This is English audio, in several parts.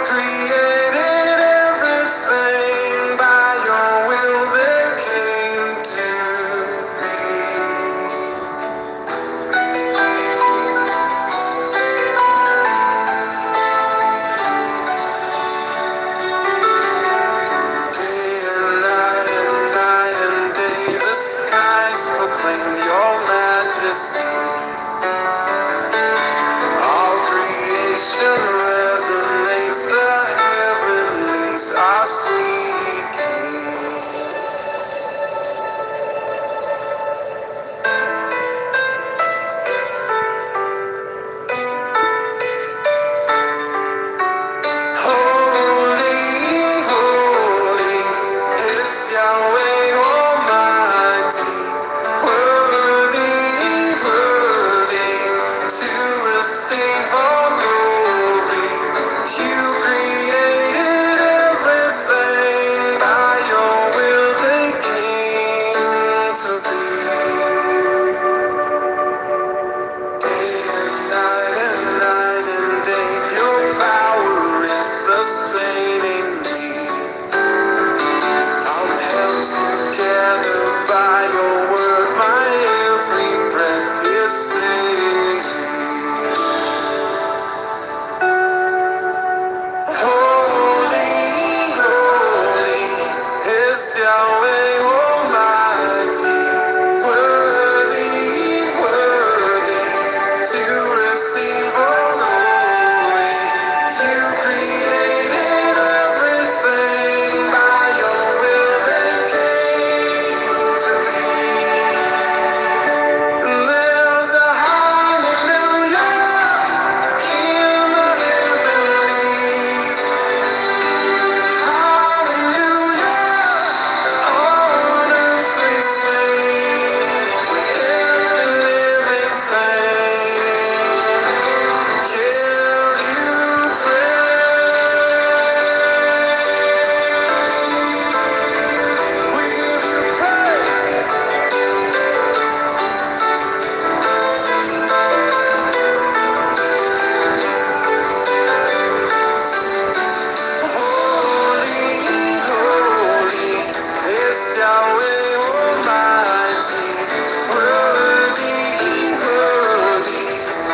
created everything by your will they came to be. Day and day, the skies proclaim your majesty. All creation resonates, the heavenlies are speaking. Holy, holy is Yahweh Almighty. Worthy, worthy to receive all glory. You created everything, by your will they came to be. Day and night and day, your power is sustaining me. I'm held together by your word, my every breath is singing. Holy, holy is Yahweh Almighty. Worthy, worthy to receive all glory. You created everything, by your will they came to be. And there's a hallelujah in the heavenlies. Hallelujah on earth we sing. With every living thing, give you praise. We give you praise. Holy, holy is Yahweh Almighty. Worthy, worthy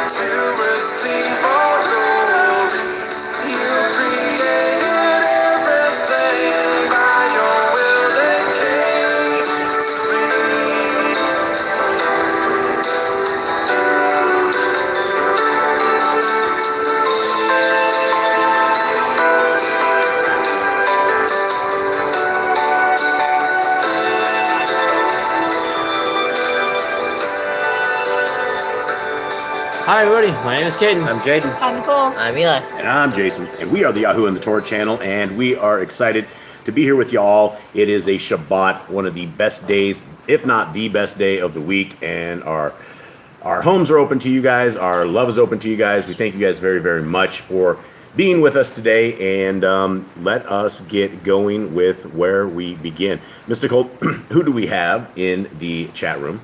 to receive all glory. You created everything, by your will they came to be. Hi everybody, my name is Caden. I'm Jaden. I'm Nicole. I'm Eli. And I'm Jason, and we are the Yahoo and the Torah channel, and we are excited to be here with y'all. It is a Shabbat, one of the best days, if not the best day of the week, and our homes are open to you guys, our love is open to you guys. We thank you guys very, very much for being with us today, and let us get going with where we begin. Mr. Colt, who do we have in the chat room?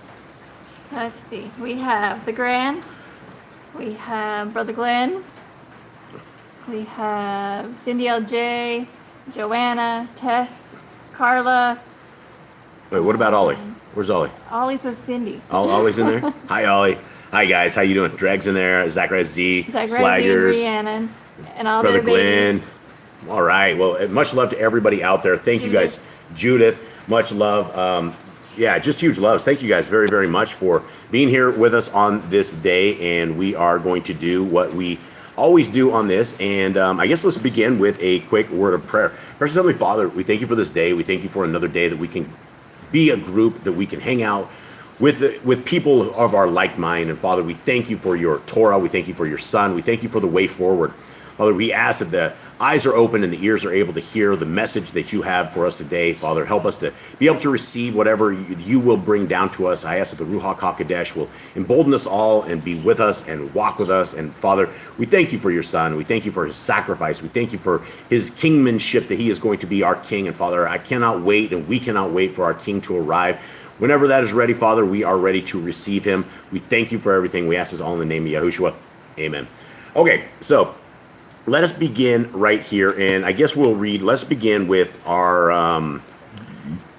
Let's see. We have the Grand. We have Brother Glenn. We have Cindy LJ, Joanna, Tess, Carla. Wait, what about Ollie? Where's Ollie? Ollie's with Cindy. Ollie's in there? Hi, Ollie. Hi, guys. How you doing? Drag's in there. Zachariah Z. Zachariah Z, Slaggers. Rhiannon, and all Brother their Glenn. babies. All right. Well, much love to everybody out there. Thank you guys. Judith, much love. Yeah, just huge loves. Thank you guys very, very much for being here with us on this day. And we are going to do what we always do on this. And I guess let's begin with a quick word of prayer. Precious Heavenly Father, we thank you for this day. We thank you for another day that we can be a group, that we can hang out with people of our like mind. And Father, we thank you for your Torah. We thank you for your Son. We thank you for the way forward. Father, we ask that the eyes are open and the ears are able to hear the message that you have for us today. Father, help us to be able to receive whatever you will bring down to us. I ask that the Ruach HaKodesh will embolden us all and be with us and walk with us. And Father, we thank you for your Son. We thank you for his sacrifice. We thank you for his kingmanship, that he is going to be our king. And Father, I cannot wait, and we cannot wait for our king to arrive. Whenever that is ready, Father, we are ready to receive him. We thank you for everything. We ask this all in the name of Yahushua. Amen. Okay, so let us begin right here, and I guess we'll read. Let's begin with our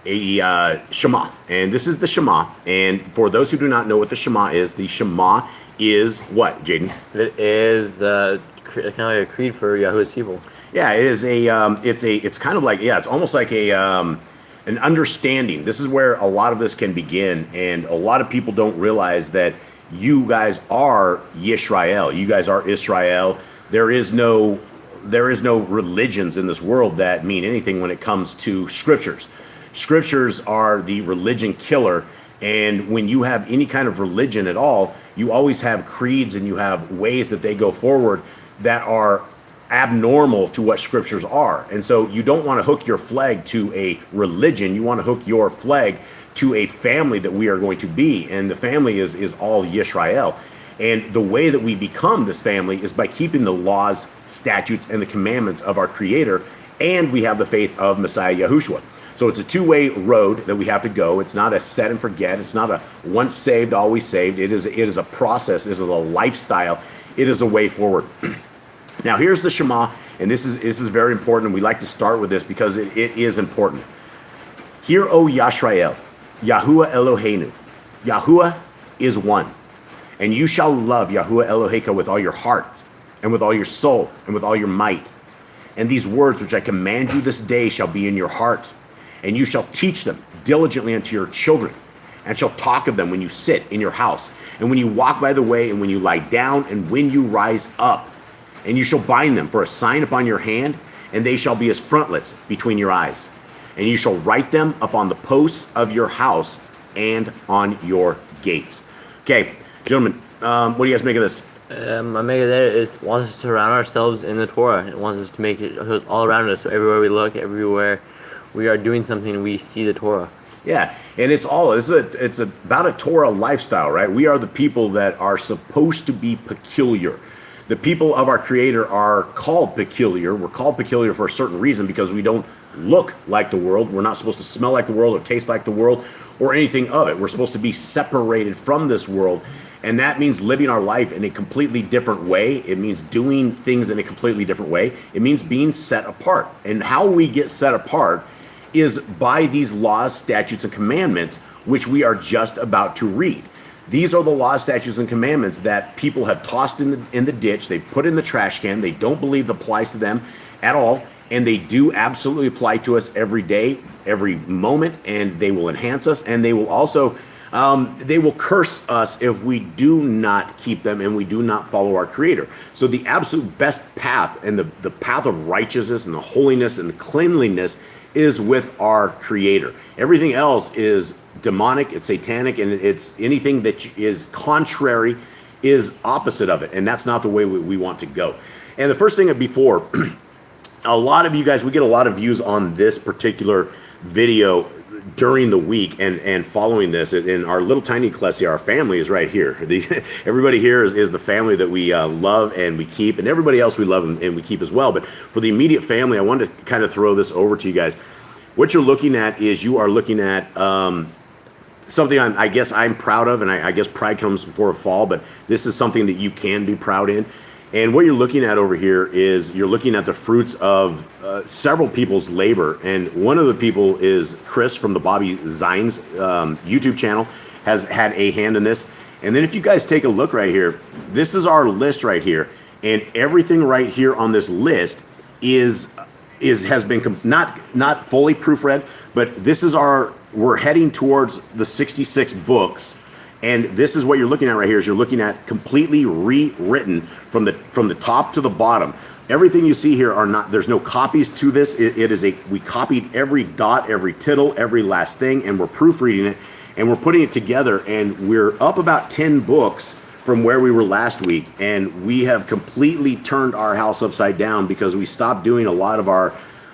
Shema, and this is the Shema. And for those who do not know what the Shema is what, Jaden? It is the kind of like a creed for Yahuwah's people. Yeah, it is it's kind of like, it's almost like an understanding. This is where a lot of this can begin, and a lot of people don't realize that you guys are Yisrael. You guys are Israel. There is no religions in this world that mean anything when it comes to scriptures. Scriptures are the religion killer, and when you have any kind of religion at all, you always have creeds and you have ways that they go forward that are abnormal to what scriptures are. And so you don't want to hook your flag to a religion. You want to hook your flag to a family that we are going to be. And the family is all Yisrael. And the way that we become this family is by keeping the laws, statutes, and the commandments of our Creator. And we have the faith of Messiah Yahushua. So it's a two-way road that we have to go. It's not a set and forget. It's not a once saved, always saved. It is a process. It is a lifestyle. It is a way forward. Now, here's the Shema, and this is very important. We like to start with this because it is important. Hear, O Yisrael, Yahuwah Eloheinu. Yahuwah is one. And you shall love Yahuwah Eloheka with all your heart, and with all your soul, and with all your might. And these words which I command you this day shall be in your heart. And you shall teach them diligently unto your children, and shall talk of them when you sit in your house, and when you walk by the way, and when you lie down, and when you rise up. And you shall bind them for a sign upon your hand, and they shall be as frontlets between your eyes. And you shall write them upon the posts of your house and on your gates. Okay, gentlemen, what do you guys make of this? I make it that it wants us to surround ourselves in the Torah. It wants us to make it all around us. So everywhere we look, everywhere we are doing something, we see the Torah. Yeah, and it's about a Torah lifestyle, right? We are the people that are supposed to be peculiar. The people of our Creator are called peculiar. We're called peculiar for a certain reason because we don't look like the world. We're not supposed to smell like the world or taste like the world or anything of it. We're supposed to be separated from this world, and that means living our life in a completely different way. It means doing things in a completely different way. It means being set apart. And how we get set apart is by these laws, statutes, and commandments, which we are just about to read. These are the laws, statutes, and commandments that people have tossed in the ditch. They put in the trash can. They don't believe it applies to them at all, and they do absolutely apply to us every day, every moment, and they will enhance us, and they will also they will curse us if we do not keep them and we do not follow our Creator. So the absolute best path and the path of righteousness and the holiness and the cleanliness is with our Creator. Everything else is demonic, it's satanic, and it's anything that is contrary is opposite of it, and that's not the way we want to go. And the first thing before, a lot of you guys, we get a lot of views on this particular video during the week and following this. In our little tiny ecclesia, our family is right here. Everybody here is the family that we love and we keep, and everybody else we love and we keep as well. But for the immediate family, I wanted to kind of throw this over to you guys. What you're looking at is you are looking at something I guess I'm proud of, and I guess pride comes before a fall, but this is something that you can be proud in. And what you're looking at over here is you're looking at the fruits of several people's labor. And one of the people is Chris from the Bobby Zines YouTube channel, has had a hand in this. And then if you guys take a look right here, this is our list right here. And everything right here on this list has been not fully proofread, but this is we're heading towards the 66 books. And this is what you're looking at right here, is you're looking at completely rewritten from the top to the bottom. Everything you see here there's no copies to this. We copied every dot, every tittle, every last thing, and we're proofreading it, and we're putting it together, and we're up about 10 books from where we were last week, and we have completely turned our house upside down because we stopped doing a lot of our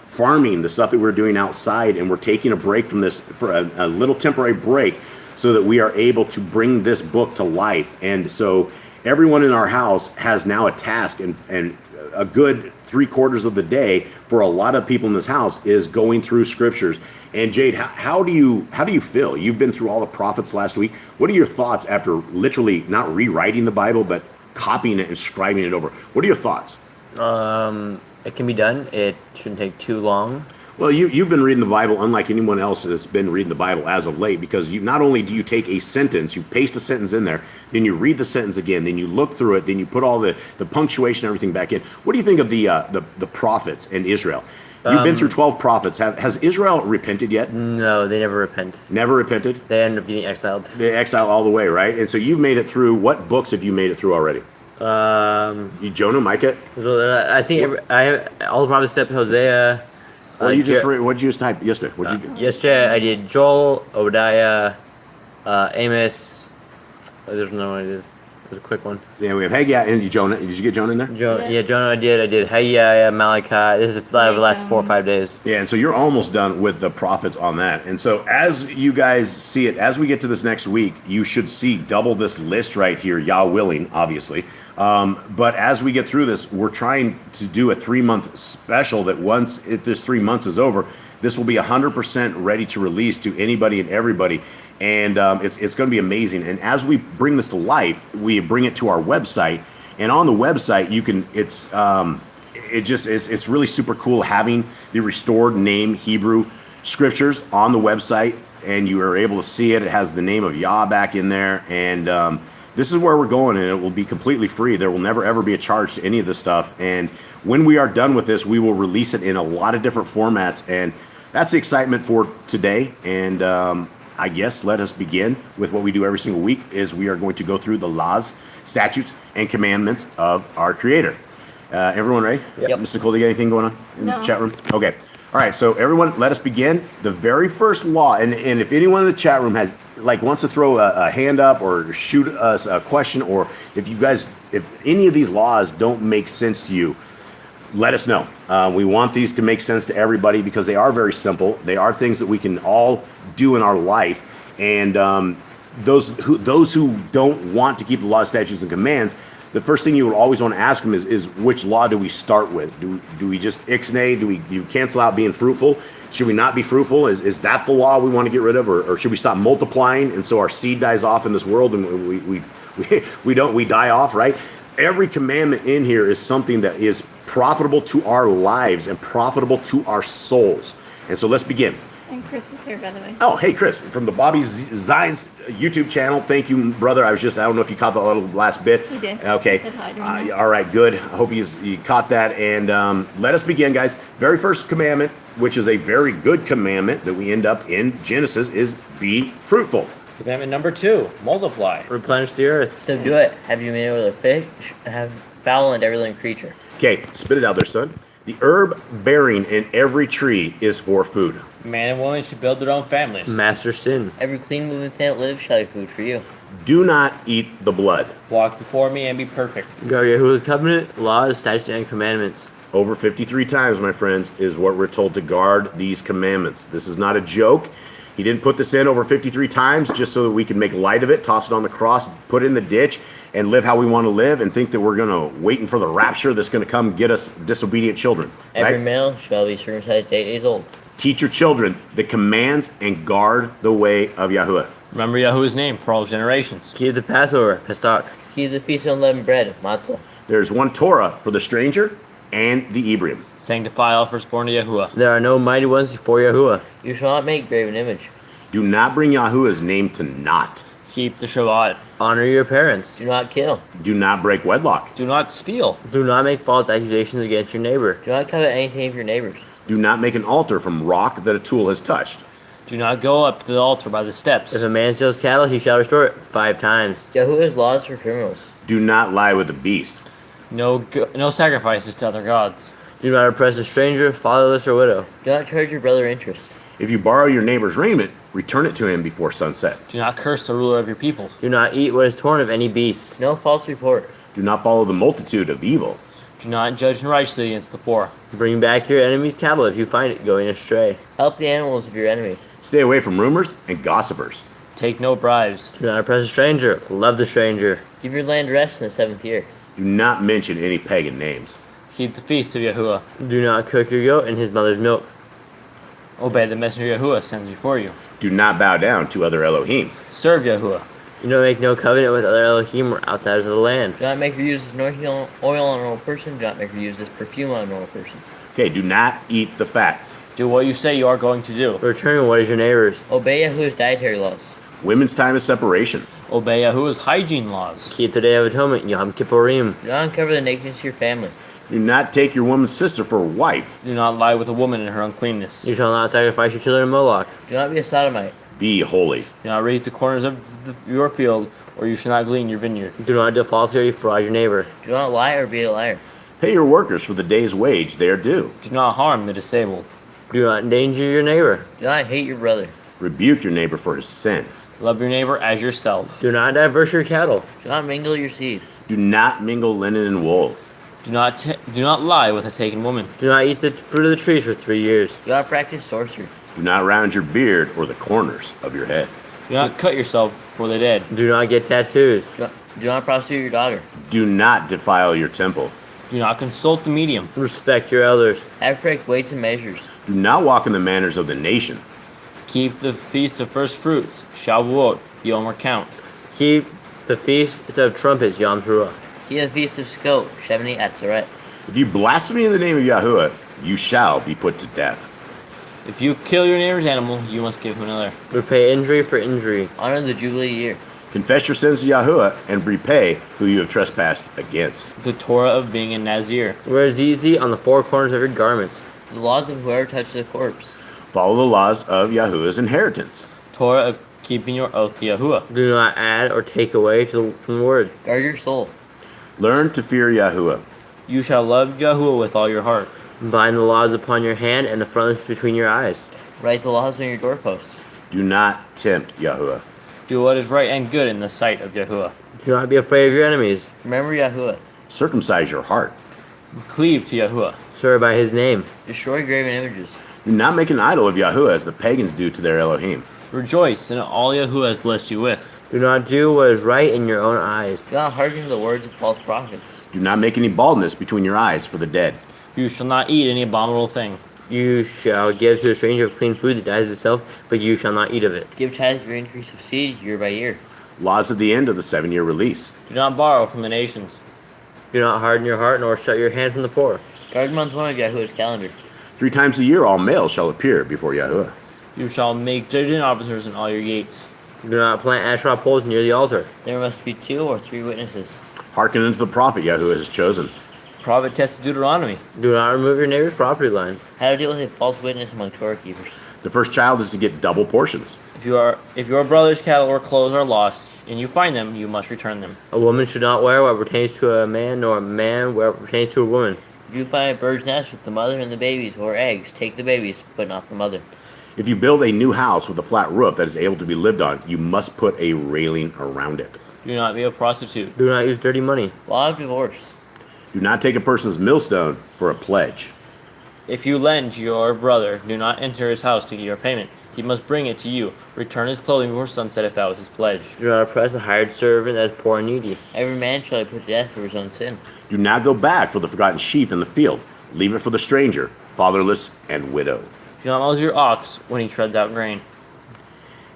farming, the stuff that we're doing outside, and we're taking a break from this for a little temporary break, so that we are able to bring this book to life. And so everyone in our house has now a task, and a good 3/4 of the day for a lot of people in this house is going through scriptures. And Jade, how do you feel? You've been through all the prophets last week. What are your thoughts after literally not rewriting the Bible, but copying it and scribing it over? What are your thoughts? It can be done. It shouldn't take too long. Well, you've been reading the Bible unlike anyone else that's been reading the Bible as of late, because you not only do you take a sentence, you paste a sentence in there, then you read the sentence again, then you look through it, then you put all the punctuation and everything back in. What do you think of the prophets in Israel? You've been through 12 prophets. Has Israel repented yet? No, they never repent. Never repented? They end up getting exiled. They exile all the way, right? And so you've made it through, what books have you made it through already? Jonah, Micah? So I think all the prophets except Hosea. Well, you just what did you just type yesterday? What did you do? Yesterday I did Joel, Obadiah, Amos. There's no one I did. It was a quick one. Yeah, we have Haggai and Jonah. Did you get Jonah in there? Jonah I did. I did Haggai, Malachi. This is the last 4 or 5 days. Yeah, and so you're almost done with the prophets on that. And so as you guys see it, as we get to this next week, you should see double this list right here, Yah willing, obviously. But as we get through this, we're trying to do a 3-month special that once, if this 3 months is over, this will be 100% ready to release to anybody and everybody. And it's going to be amazing. And as we bring this to life, we bring it to our website. And on the website, you can, it's really super cool having the restored name Hebrew scriptures on the website. And you are able to see it. It has the name of Yah back in there. And this is where we're going, and it will be completely free. There will never, ever be a charge to any of this stuff. And when we are done with this, we will release it in a lot of different formats. And that's the excitement for today. And I guess let us begin with what we do every single week, is we are going to go through the laws, statutes, and commandments of our Creator. Everyone ready? Yep. Mr. Cole, do you got anything going on in the No. chat room? Okay. All right, so everyone, let us begin. The very first law, and if anyone in the chat room wants to throw a hand up or shoot us a question, or if any of these laws don't make sense to you, let us know. We want these to make sense to everybody because they are very simple. They are things that we can all do in our life, and those who don't want to keep the laws, statutes, and commands, the first thing you would always want to ask them is which law do we start with? Do we just ixnay? Do you cancel out being fruitful? Should we not be fruitful? Is that the law we want to get rid of, or should we stop multiplying and so our seed dies off in this world and we die off, right? Every commandment in here is something that is profitable to our lives and profitable to our souls. And so let's begin. And Chris is here, by the way. Oh, hey, Chris, from the Bobby Zines YouTube channel. Thank you, brother. I don't know if you caught the last bit. He did. Okay. He said hi during that. All right, good. I hope you caught that. And let us begin, guys. Very first commandment, which is a very good commandment that we end up in Genesis, is be fruitful. Commandment number 2: multiply, replenish the earth. Subdue it. Have you made it with a fish? Have fowl and every living creature. Okay, spit it out there, son. The herb bearing in every tree is for food. Man and woman should build their own families. Master sin. Every clean moving thing that lives shall be food for you. Do not eat the blood. Walk before me and be perfect. Go Yahuwah's covenant, laws, statutes, and commandments. Over 53 times, my friends, is what we're told to guard these commandments. This is not a joke. He didn't put this in over 53 times just so that we can make light of it, toss it on the cross, put it in the ditch, and live how we want to live, and think that we're going to waiting for the rapture that's going to come get us disobedient children. Every Right? male shall be circumcised 8 days old. Teach your children the commands and guard the way of Yahuwah. Remember Yahuwah's name for all generations. Keep the Passover, Pesach. Keep the feast of unleavened bread, matzah. There's one Torah for the stranger and the Ebrium. Sanctify all firstborn to Yahuwah. There are no mighty ones before Yahuwah. You shall not make graven image. Do not bring Yahuwah's name to naught. Keep the Shabbat. Honor your parents. Do not kill. Do not break wedlock. Do not steal. Do not make false accusations against your neighbor. Do not covet anything of your neighbors. Do not make an altar from rock that a tool has touched. Do not go up to the altar by the steps. If a man steals cattle, he shall restore it 5 times. Yahuwah's laws for criminals. Do not lie with the beast. No sacrifices to other gods. Do not oppress a stranger, fatherless, or widow. Do not charge your brother interest. If you borrow your neighbor's raiment, return it to him before sunset. Do not curse the ruler of your people. Do not eat what is torn of any beast. No false report. Do not follow the multitude of evil. Do not judge unrighteously against the poor. Bring back your enemy's cattle if you find it going astray. Help the animals of your enemy. Stay away from rumors and gossipers. Take no bribes. Do not oppress a stranger. Love the stranger. Give your land rest in the 7th year. Do not mention any pagan names. Keep the feast of Yahuwah. Do not cook your goat in his mother's milk. Obey the messenger Yahuwah sends before you. Do not bow down to other Elohim. Serve Yahuwah. You don't make no covenant with other Elohim or outsiders of the land. Do not make or use this oil on a normal person. Do not make or use this perfume on a normal person. Okay, do not eat the fat. Do what you say you are going to do. Return what is your neighbor's. Obey Yahuwah's dietary laws. Women's time of separation. Obey Yahuwah's hygiene laws. Keep the Day of Atonement, Yom Kippurim. Do not uncover the nakedness of your family. Do not take your woman's sister for a wife. Do not lie with a woman in her uncleanness. You shall not sacrifice your children to Moloch. Do not be a sodomite. Be holy. Do not reap the corners of your field, or you shall not glean your vineyard. Do not deal falsely or defraud your neighbor. Do not lie or be a liar. Pay your workers for the day's wage they are due. Do not harm the disabled. Do not endanger your neighbor. Do not hate your brother. Rebuke your neighbor for his sin. Love your neighbor as yourself. Do not diverse your cattle. Do not mingle your seed. Do not mingle linen and wool. Do not lie with a taken woman. Do not eat the fruit of the trees for 3 years. Do not practice sorcery. Do not round your beard or the corners of your head. Do not cut yourself for the dead. Do not get tattoos. Do not prostitute your daughter. Do not defile your temple. Do not consult the medium. Respect your elders. Have correct weights and measures. Do not walk in the manners of the nation. Keep the feast of first fruits, Shavuot, Yom Count. Keep the feast of trumpets, Yom Teruah. Keep the feast of Sukkot, Shemini Atzeret. If you blaspheme in the name of Yahuwah, you shall be put to death. If you kill your neighbor's animal, you must give him another. Repay injury for injury. Honor the Jubilee year. Confess your sins to Yahuwah and repay who you have trespassed against. The Torah of being a Nazir. Wear zizi on the 4 corners of your garments. The laws of whoever touches a corpse. Follow the laws of Yahuwah's inheritance. Torah of keeping your oath to Yahuwah. Do not add or take away from the word. Guard your soul. Learn to fear Yahuwah. You shall love Yahuwah with all your heart. Bind the laws upon your hand and the frontlets between your eyes. Write the laws on your doorposts. Do not tempt Yahuwah. Do what is right and good in the sight of Yahuwah. Do not be afraid of your enemies. Remember Yahuwah. Circumcise your heart. Cleave to Yahuwah. Serve by his name. Destroy graven images. Do not make an idol of Yahuwah as the pagans do to their Elohim. Rejoice in all Yahuwah has blessed you with. Do not do what is right in your own eyes. Do not hearken to the words of false prophets. Do not make any baldness between your eyes for the dead. You shall not eat any abominable thing. You shall give to a stranger clean food that dies of itself, but you shall not eat of it. Give tithe your increase of seed year by year. Laws of the end of the 7-year release. Do not borrow from the nations. Do not harden your heart, nor shut your hand from the poor. Guard month 1 of Yahuwah's calendar. 3 times a year all males shall appear before Yahuwah. You shall make judges and officers in all your gates. Do not plant Asherah poles near the altar. There must be 2 or 3 witnesses. Hearken unto the prophet Yahuwah has chosen. Prophet tested Deuteronomy. Do not remove your neighbor's property line. How to deal with a false witness among Torah keepers. The first child is to get double portions. If your brother's cattle or clothes are lost, and you find them, you must return them. A woman should not wear what pertains to a man, nor a man wear what pertains to a woman. If you find a bird's nest with the mother and the babies or eggs, take the babies, but not the mother. If you build a new house with a flat roof that is able to be lived on, you must put a railing around it. Do not be a prostitute. Do not use dirty money. Law of divorce. Do not take a person's millstone for a pledge. If you lend to your brother, do not enter his house to get your payment. He must bring it to you. Return his clothing before sunset if that was his pledge. Do not oppress a hired servant that is poor and needy. Every man shall be put to death for his own sin. Do not go back for the forgotten sheep in the field. Leave it for the stranger, fatherless, and widow. Do not muzzle your ox when he treads out grain.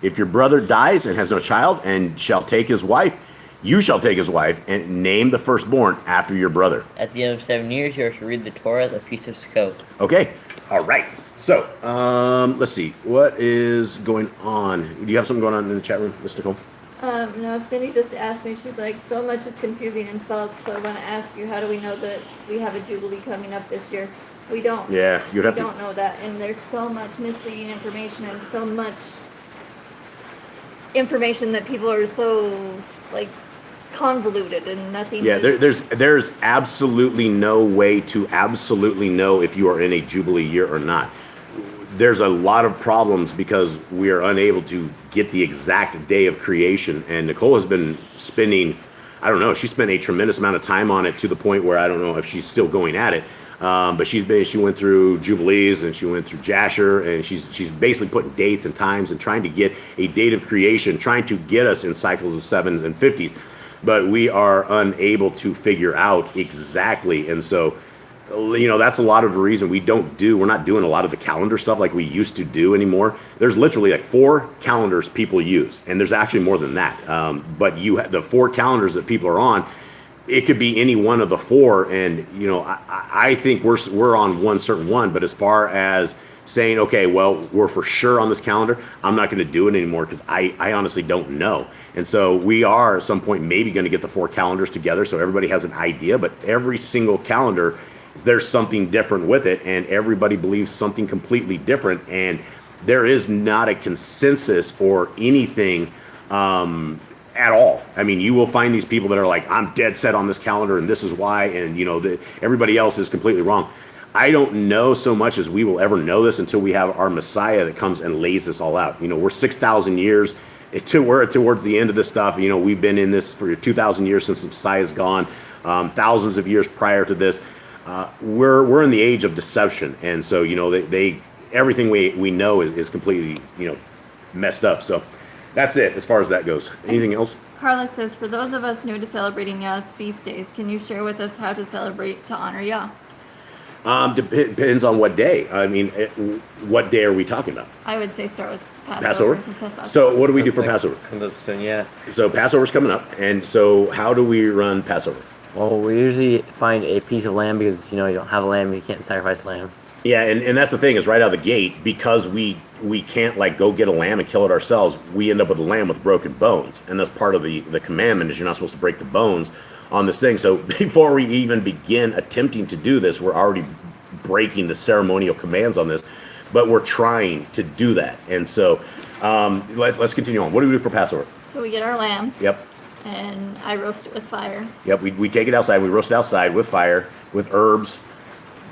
If your brother dies and has no child, and shall take his wife, you shall take his wife, and name the firstborn after your brother. At the end of 7 years, you are to read the Torah, the Feast of Sukkot. Okay, all right. So, let's see. What is going on? Do you have something going on in the chat room, Miss Nicole? No, Cindy just asked me, she's like, so much is confusing and false, so I want to ask you, how do we know that we have a Jubilee coming up this year? We don't. Yeah, you'd have We to. don't know that, and there's so much misleading information and so much information that people are so, like, convoluted and nothing Yeah, is... there's absolutely no way to absolutely know if you are in a Jubilee year or not. There's a lot of problems because we are unable to get the exact day of creation, and Nicole has been spending, I don't know, she spent a tremendous amount of time on it to the point where I don't know if she's still going at it. But she went through Jubilees and she went through Jasher, and she's basically putting dates and times and trying to get a date of creation, trying to get us in cycles of 7s and 50s. But we are unable to figure out exactly. And so that's a lot of the reason we're not doing a lot of the calendar stuff like we used to do anymore. There's literally like 4 calendars people use, and there's actually more than that. But the 4 calendars that people are on, it could be any one of the 4, and I think we're on one certain one. But as far as saying, okay, well, we're for sure on this calendar, I'm not going to do it anymore because I honestly don't know. And so we are at some point maybe going to get the 4 calendars together so everybody has an idea. But every single calendar, there's something different with it, and everybody believes something completely different, and there is not a consensus or anything at all. I mean, you will find these people that are like, I'm dead set on this calendar and this is why, and everybody else is completely wrong. I don't know so much as we will ever know this until we have our Messiah that comes and lays this all out. We're 6,000 years. We're towards the end of this stuff. We've been in this for 2,000 years since the Messiah's gone, thousands of years prior to this. We're in the age of deception, and so everything we know is completely messed up. So that's it as far as that goes. Anything else? Carla says, for those of us new to celebrating Yah's feast days, can you share with us how to celebrate to honor Yah? Depends on what day. I mean, what day are we talking about? I would say start with Passover. So what do we do for Passover? Comes up soon, yeah. So Passover's coming up, and so how do we run Passover? Well, we usually find a piece of lamb because you don't have a lamb, you can't sacrifice lamb. Yeah, and that's the thing is right out of the gate, because we can't go get a lamb and kill it ourselves. We end up with a lamb with broken bones, and that's part of the commandment is you're not supposed to break the bones on this thing. So before we even begin attempting to do this, we're already breaking the ceremonial commands on this, but we're trying to do that. And so let's continue on. What do we do for Passover? So we get our lamb. Yep. And I roast it with fire. Yep, we take it outside. We roast it outside with fire, with herbs.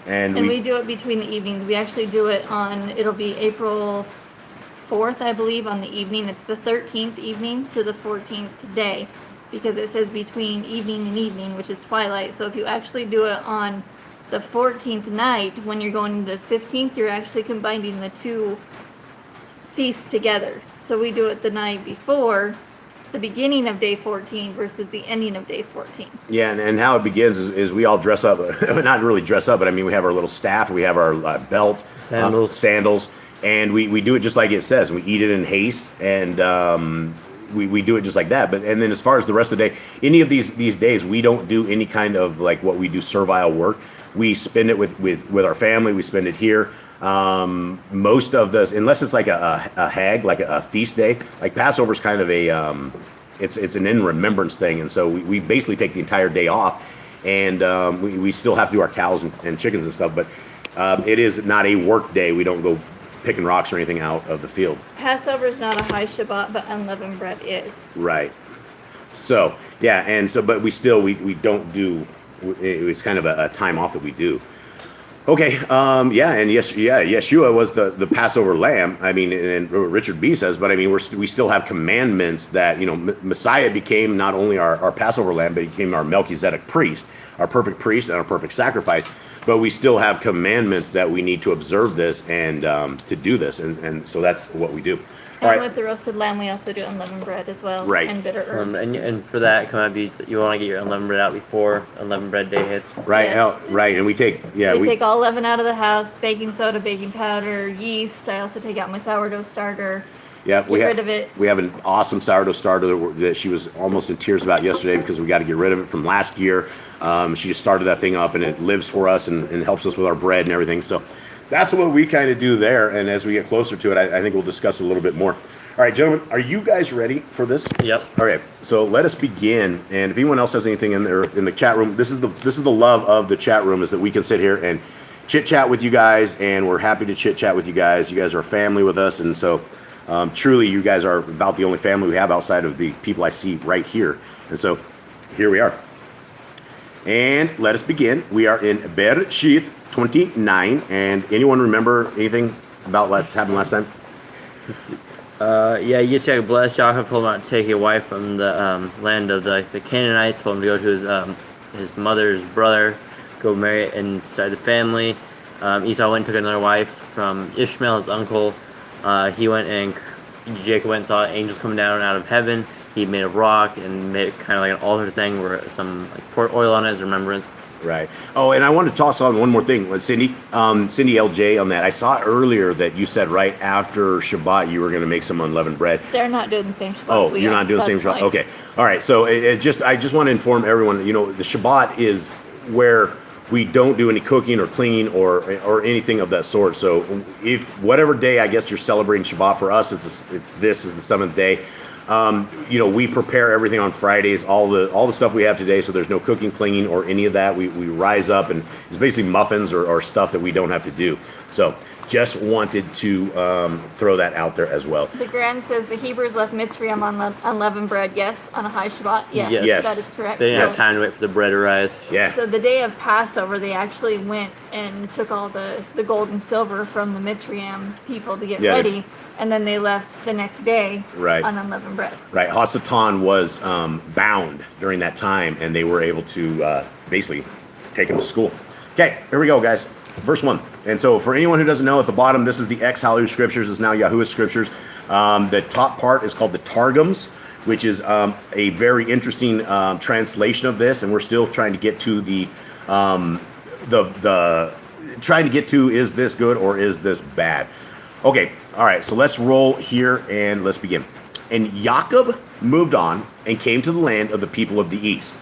And we do it between the evenings. We actually do it it'll be April 4th, I believe, on the evening. It's the 13th evening to the 14th day, because it says between evening and evening, which is twilight. So if you actually do it on the 14th night, when you're going to the 15th, you're actually combining the 2 feasts together. So we do it the night before, the beginning of day 14 versus the ending of day 14. Yeah, and how it begins is we all dress up, not really dress up, but I mean we have our little staff, we have our belt, sandals, and we do it just like it says. We eat it in haste, and we do it just like that. And then as far as the rest of the day, any of these days, we don't do any kind of like what we do servile work. We spend it with our family. We spend it here. Most of this, unless it's like a hag, like a feast day, like Passover's kind of a it's an in remembrance thing, and so we basically take the entire day off, and we still have to do our cows and chickens and stuff, but it is not a work day. We don't go picking rocks or anything out of the field. Passover is not a high Shabbat, but unleavened bread is. Right. So yeah, and so but we still we don't do. It's kind of a time off that we do. Okay, yeah, and Yeshua was the Passover lamb. I mean, and Richard B says, but I mean, we still have commandments that, Messiah became not only our Passover lamb, but he became our Melchizedek priest, our perfect priest and our perfect sacrifice. But we still have commandments that we need to observe this and to do this, and so that's what we do. And with the roasted lamb, we also do unleavened bread as well, right? And bitter herbs. And for that, you want to get your unleavened bread out before unleavened bread day hits. Right, Yes. right, and we take we take all leaven out of the house: baking soda, baking powder, yeast. I also take out my sourdough starter. Yeah, get rid of it. We have an awesome sourdough starter that she was almost in tears about yesterday because we got to get rid of it from last year. She just started that thing up, and it lives for us and helps us with our bread and everything. So that's what we kind of do there. And as we get closer to it, I think we'll discuss a little bit more. All right, gentlemen, are you guys ready for this? Yep. All right, so let us begin. And if anyone else has anything in there in the chat room, this is the love of the chat room, is that we can sit here and chit chat with you guys, and we're happy to chit chat with you guys. You guys are a family with us, and so truly, you guys are about the only family we have outside of the people I see right here. And so here we are. And let us begin. We are in Bereshith 29. And anyone remember anything about what's happened last time? Yeah, Yitzchak blessed Yaakov, told him not to take a wife from the land of the Canaanites, told him to go to his mother's brother, go marry it inside the family. Esau went and took another wife from Ishmael, his uncle. He went and Jacob went and saw angels coming down out of heaven. He made a rock and made it kind of like an altar thing where some poured oil on it as a remembrance. Right. Oh, and I want to toss on one more thing with Cindy. Cindy LJ on that. I saw earlier that you said right after Shabbat you were going to make some unleavened bread. They're not doing the same Shabbat. Oh, you're not doing the same Shabbat? Shabbat. Okay. All right. So I just want to inform everyone, the Shabbat is where we don't do any cooking or cleaning or anything of that sort. So if whatever day I guess you're celebrating Shabbat, for us it's this is the seventh day. We prepare everything on Fridays, all the stuff we have today, so there's no cooking, cleaning, or any of that. We rise up, and it's basically muffins or stuff that we don't have to do. So just wanted to throw that out there as well. The Grand says the Hebrews left Mitzrayim on unleavened bread. Yes, on a high Shabbat. Yes, Yes. that is correct. They didn't have time to wait for the bread to rise. Yeah. So the day of Passover, they actually went and took all the gold and silver from the Mitzrayim people to get Yeah. ready, and then they left the next day Right. on unleavened bread. Right. Hasatan was bound during that time, and they were able to basically take him to school. Okay, here we go, guys. Verse 1. And so for anyone who doesn't know, at the bottom, this is the ex-Hallelu Scriptures. It's now Yahuwah Scriptures. The top part is called the Targums, which is a very interesting translation of this, and we're still trying to get to is this good or is this bad? Okay, all right, so let's roll here and let's begin. And Jacob moved on and came to the land of the people of the east.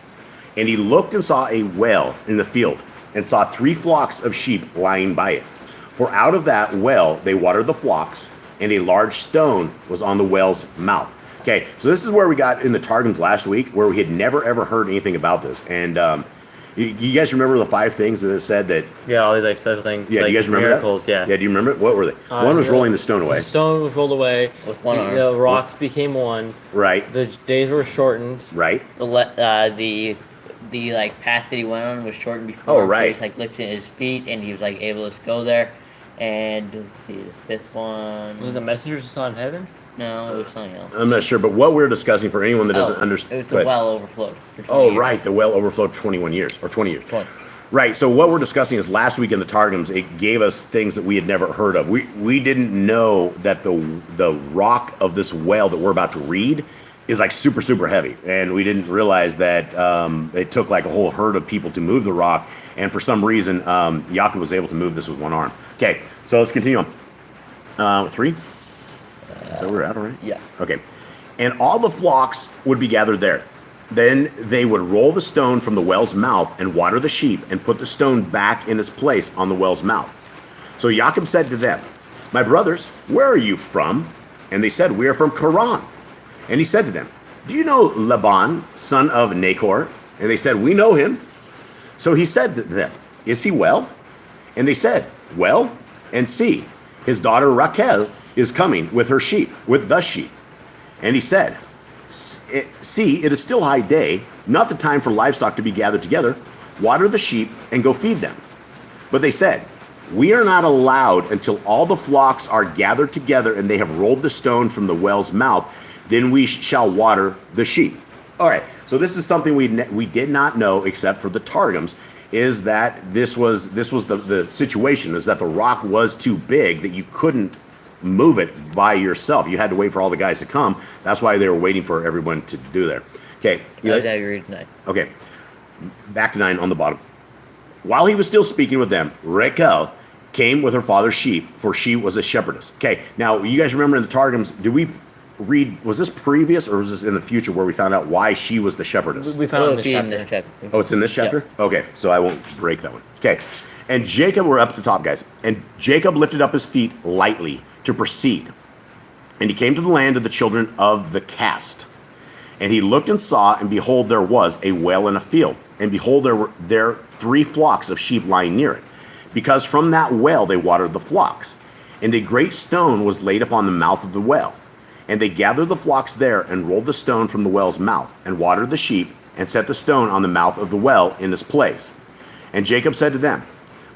And he looked and saw a well in the field, and saw 3 flocks of sheep lying by it. For out of that well they watered the flocks, and a large stone was on the well's mouth. Okay, so this is where we got in the Targums last week, where we had never ever heard anything about this. And you guys remember the 5 things that it said that? Yeah, all these like special things. Yeah, like do you guys remember miracles, that? Yeah. Yeah, do you remember it? What were they? One was rolling the stone away. The stone was rolled away. With one arm. The rocks became one. Right, The days were shortened. right. The like path that he went on was shortened before. Oh, right. So he was like lifting his feet, and he was like able to go there. And let's see, the 5th one. Was it the messengers that saw in heaven? No, it was something else. I'm not sure, but what we're discussing for anyone that doesn't It understand. was the well overflowed. For 20 Oh, years. right, the well overflowed 21 years, or 20 years. 20. Right, so what we're discussing is last week in the Targums, it gave us things that we had never heard of. We didn't know that the rock of this well that we're about to read is like super, super heavy. And we didn't realize that it took like a whole herd of people to move the rock. And for some reason, Jacob was able to move this with one arm. Okay, so let's continue on. 3? Is that where we're at already? Yeah. Okay. And all the flocks would be gathered there. Then they would roll the stone from the well's mouth and water the sheep and put the stone back in its place on the well's mouth. So Jacob said to them, "My brothers, where are you from?" And they said, "We are from Haran." And he said to them, "Do you know Laban, son of Nahor?" And they said, "We know him." So he said to them, "Is he well?" And they said, "Well, and see, his daughter Rachel is coming with her sheep, with the sheep." And he said, "See, it is still high day, not the time for livestock to be gathered together. Water the sheep and go feed them." But they said, "We are not allowed until all the flocks are gathered together and they have rolled the stone from the well's mouth. Then we shall water the sheep." All right, so this is something we did not know except for the Targums, is that this was the situation, is that the rock was too big that you couldn't move it by yourself. You had to wait for all the guys to come. That's why they were waiting for everyone to do there. Okay. That was how you read 9. Okay. Back to 9 on the bottom. While he was still speaking with them, Rachel came with her father's sheep, for she was a shepherdess. Okay. Now, you guys remember in the Targums, did we read, was this previous or was this in the future where we found out why she was the shepherdess? We found it in We'll this see chapter. in this chapter. Oh, it's in this chapter? Okay, so I won't break that one. Okay. And Jacob, we're up to the top, guys. And Jacob lifted up his feet lightly to proceed. And he came to the land of the children of the cast. And he looked and saw, and behold, there was a well in a field. And behold, there were 3 flocks of sheep lying near it, because from that well they watered the flocks. And a great stone was laid upon the mouth of the well. And they gathered the flocks there, and rolled the stone from the well's mouth, and watered the sheep, and set the stone on the mouth of the well in its place. And Jacob said to them,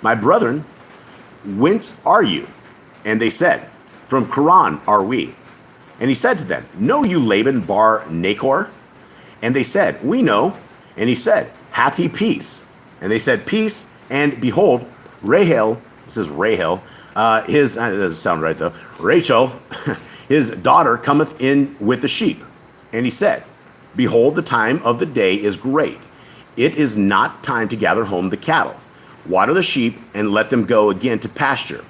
"My brethren, whence are you?" And they said, "From Haran are we." And he said to them, "Know you Laban bar Nahor?" And they said, "We know." And he said, "Hath he peace?" And they said, "Peace." And behold, Rahel, this is Rahel, that doesn't sound right though, Rachel, his daughter, cometh in with the sheep. And he said, "Behold, the time of the day is great. it is not time to gather home the cattle. Water the sheep and let them go again to pasture.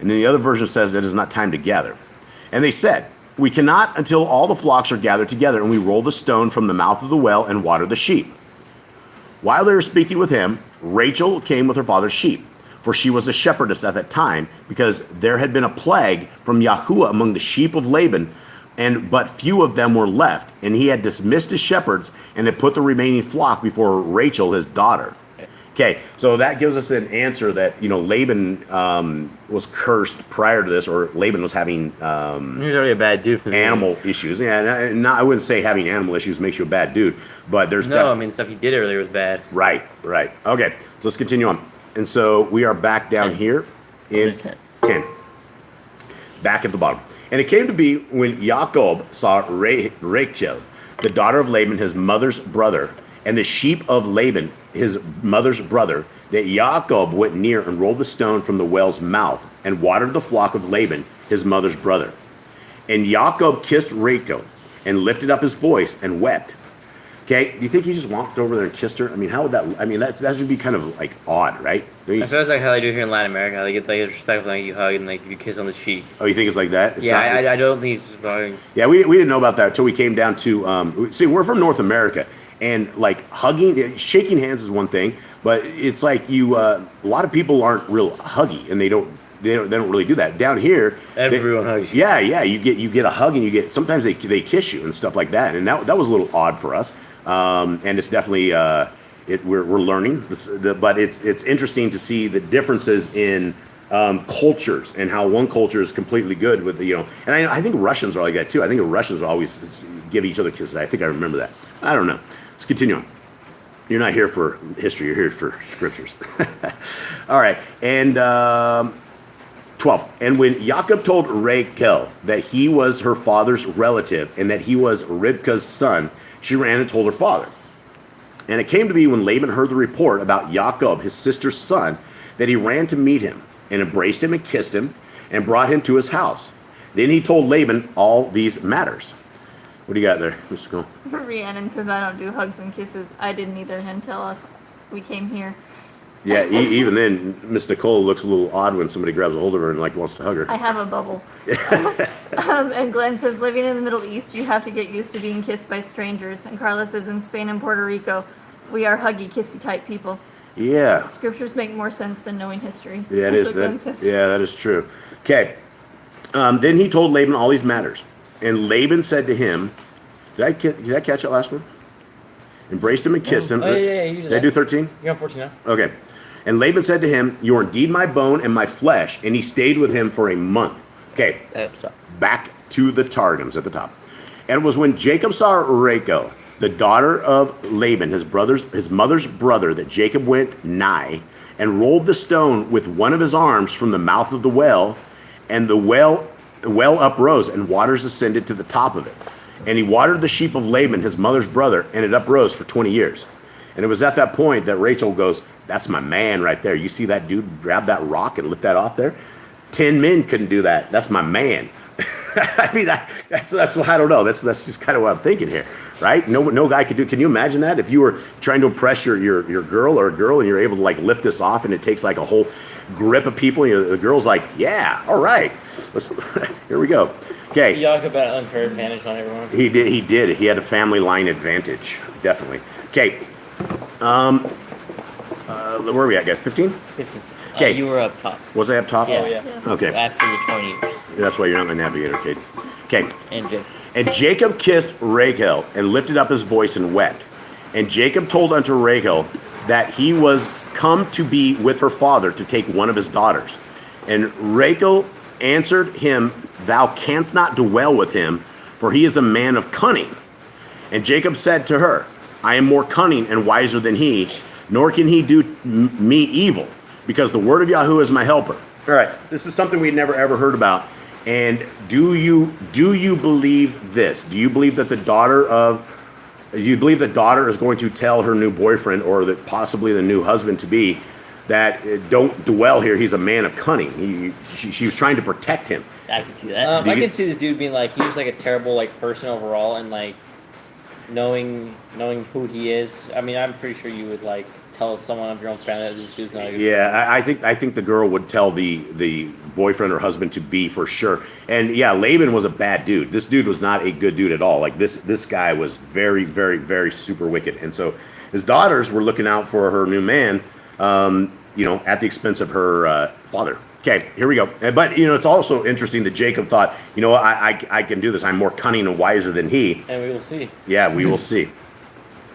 And then the other version says it is not time to gather. And they said, we cannot until all the flocks are gathered together, and we roll the stone from the mouth of the well and water the sheep. While they were speaking with him, Rachel came with her father's sheep, for she was a shepherdess at that time, because there had been a plague from 𝐤𝐄𝐄 among the sheep of Laban, and but few of them were left. And he had dismissed his shepherds and had put the remaining flock before Rachel, his daughter. Okay, so that gives us an answer that, Laban was cursed prior to this, or Laban was having He was already a bad dude from the animal issues. Yeah, I wouldn't say having animal issues makes you a bad dude, but there's No, I mean, stuff he did earlier was bad. Right. Okay, so let's continue on. And so we are back down here in 10. Back at the bottom. And it came to be when Jacob saw Rachel, the daughter of Laban, his mother's brother, and the sheep of Laban, his mother's brother, that Jacob went near and rolled the stone from the well's mouth and watered the flock of Laban, his mother's brother. And Jacob kissed Rachel and lifted up his voice and wept. Okay, do you think he just walked over there and kissed her? I mean, how would that? I mean, that should be kind of like odd, right? I feel it's like how they do here in Latin America. How they get like disrespectful, like you hug and like you kiss on the cheek. Oh, you think it's like that? It's Yeah, not- I don't think it's hugging. Yeah, we didn't know about that until we came down to see, we're from North America, and like hugging, shaking hands is one thing, but it's like a lot of people aren't real huggy, and they don't really do that. Down here, Everyone hugs you. Yeah, you get a hug, and sometimes they kiss you and stuff like that, and that was a little odd for us, and it's definitely we're learning this, but it's interesting to see the differences in cultures, and how one culture is completely good with and I think Russians are like that too. I think Russians always give each other kisses. I think I remember that. I don't know. Let's continue on. You're not here for history. You're here for scriptures. All right. And 12. And when Jacob told Rachel that he was her father's relative and that he was Ribka's son, she ran and told her father. And it came to be when Laban heard the report about Jacob, his sister's son, that he ran to meet him and embraced him and kissed him and brought him to his house. Then he told Laban all these matters. What do you got there? Let's go. Rhiannon says, I don't do hugs and kisses. I didn't either until we came here. Yeah, even then, Miss Nicole looks a little odd when somebody grabs a hold of her and wants to hug her. I have a bubble. And Glenn says, living in the Middle East, you have to get used to being kissed by strangers. And Carla says, in Spain and Puerto Rico, we are huggy, kissy type people. Yeah. Scriptures make more sense than knowing history. Yeah, That's what Glenn says. that is true. Okay. Then he told Laban all these matters. And Laban said to him, did I catch that last one? Embraced him and kissed him. Oh, yeah, you did Did I that. do 13? You're on 14 now. Okay. And Laban said to him, you are indeed my bone and my flesh. And he stayed with him for a month. Okay. Back to the Targums at the top. And it was when Jacob saw Rachel, the daughter of Laban, his mother's brother, that Jacob went nigh and rolled the stone with one of his arms from the mouth of the well, and the well uprose, and waters ascended to the top of it. And he watered the sheep of Laban, his mother's brother, and it uprose for 20 years. And it was at that point that Rachel goes, that's my man right there. You see that dude grab that rock and lift that off there? 10 men couldn't do that. That's my man. I mean, that's I don't know. That's just kind of what I'm thinking here, right? No guy could do. Can you imagine that if you were trying to impress your girl or a girl and you're able to like lift this off, and it takes like a whole grip of people. The girl's like, yeah, all right, here we go. Okay. Jacob had an unfair advantage on everyone. He did. He had a family line advantage, definitely. Okay. Where are we at, guys? 15? 15. Okay. You were up top. Was I up top? Yeah. Oh, yeah. Yes. Okay. After the 20 years. That's why you're not my navigator, Kate. Okay. And Jake. And Jacob kissed Rachel and lifted up his voice and wept. And Jacob told unto Rachel that he was come to be with her father to take one of his daughters. And Rachel answered him, thou canst not dwell with him, for he is a man of cunning. And Jacob said to her, I am more cunning and wiser than he, nor can he do me evil, because the word of Yahweh is my helper. All right, this is something we'd never ever heard about. And do you believe this? Do you believe that the daughter is going to tell her new boyfriend, or that possibly the new husband to be, that don't dwell here? He's a man of cunning. She was trying to protect him. I can see that. I can see this dude being like, he was like a terrible like person overall, and like knowing who he is. I mean, I'm pretty sure you would like tell someone of your own family that this dude's not a good Yeah, I think the girl would tell the boyfriend or husband to be for sure. And yeah, Laban was a bad dude. This dude was not a good dude at all. Like this guy was very, very, very super wicked. And so his daughters were looking out for her new man, at the expense of her father. Okay, here we go. But it's also interesting that Jacob thought, I can do this. I'm more cunning and wiser than he. And we will see. Yeah, we will see.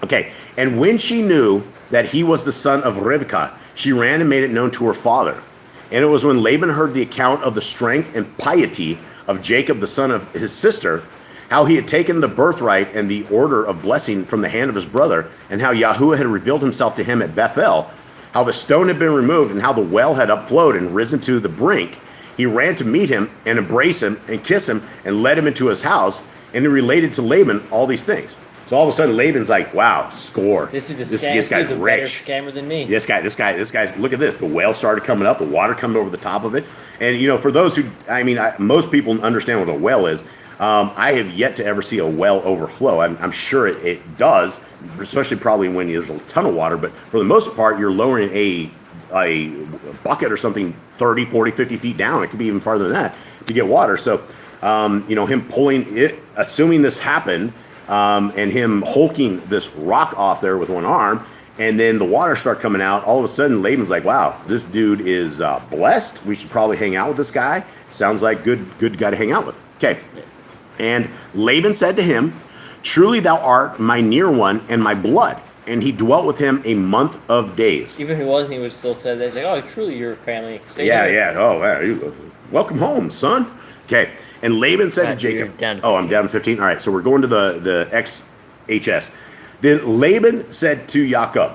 Okay, and when she knew that he was the son of Rivkah, she ran and made it known to her father. And it was when Laban heard the account of the strength and piety of Jacob, the son of his sister, how he had taken the birthright and the order of blessing from the hand of his brother, and how Yahuwah had revealed himself to him at Bethel, how the stone had been removed, and how the well had upflowed and risen to the brink. He ran to meet him and embrace him and kiss him and led him into his house, and he related to Laban all these things. So all of a sudden, Laban's like, "Wow, score! This This guy's a better rich. scammer than me. This guy's. Look at this. The whale started coming up. The water coming over the top of it. And for those who, most people understand what a well is. I have yet to ever see a well overflow. I'm sure it does, especially probably when there's a ton of water. But for the most part, you're lowering a bucket or something 30, 40, 50 feet down. It could be even farther than that to get water. So, him pulling it, assuming this happened. And him hulking this rock off there with one arm, and then the water start coming out. All of a sudden, Laban's like, "Wow, this dude is blessed. We should probably hang out with this guy. Sounds like good guy to hang out with." Okay. And Laban said to him, "Truly thou art my near one and my blood." And he dwelt with him a month of days. Even if he wasn't, he would still say that. Like, "Oh, truly your family." Stay Yeah, here." yeah. Oh, wow. Welcome home, son. Okay. And Laban said to Jacob, I'm down to 15. All right, so we're going to the XHS. Then Laban said to Jacob,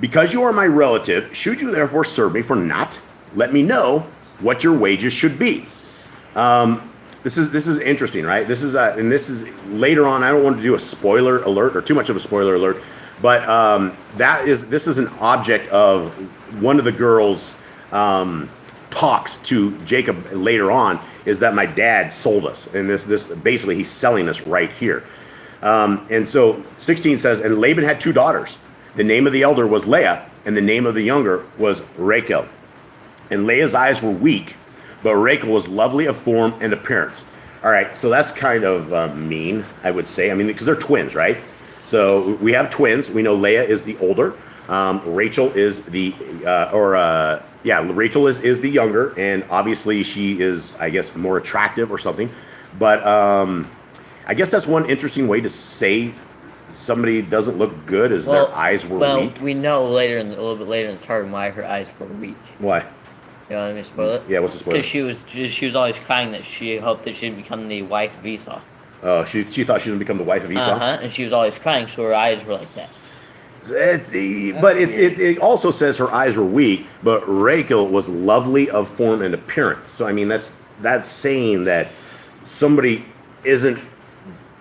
"Because you are my relative, should you therefore serve me for naught? Let me know what your wages should be." This is interesting, right? This is later on. I don't want to do a spoiler alert or too much of a spoiler alert, but this is an object of one of the girls' talks to Jacob later on, is that my dad sold us, and this basically he's selling us right here. And so 16 says, "And Laban had 2 daughters. The name of the elder was Leah, and the name of the younger was Rachel. And Leah's eyes were weak, but Rachel was lovely of form and appearance." All right, so that's kind of mean, I would say. I mean, because they're twins, right? So we have twins. We know Leah is the older. Rachel is Rachel is the younger, and obviously she is, I guess, more attractive or something. But I guess that's one interesting way to say somebody doesn't look good, is their eyes were weak. We know a little bit later in the Targum why her eyes were weak. Why? You want me to spoil it? Yeah, what's the spoiler? Because she was always crying that she hoped that she'd become the wife of Esau. Oh, she thought she was going to become the wife of Esau? And she was always crying, so her eyes were like that. It also says her eyes were weak, but Rachel was lovely of form and appearance. So I mean, that's saying that somebody isn't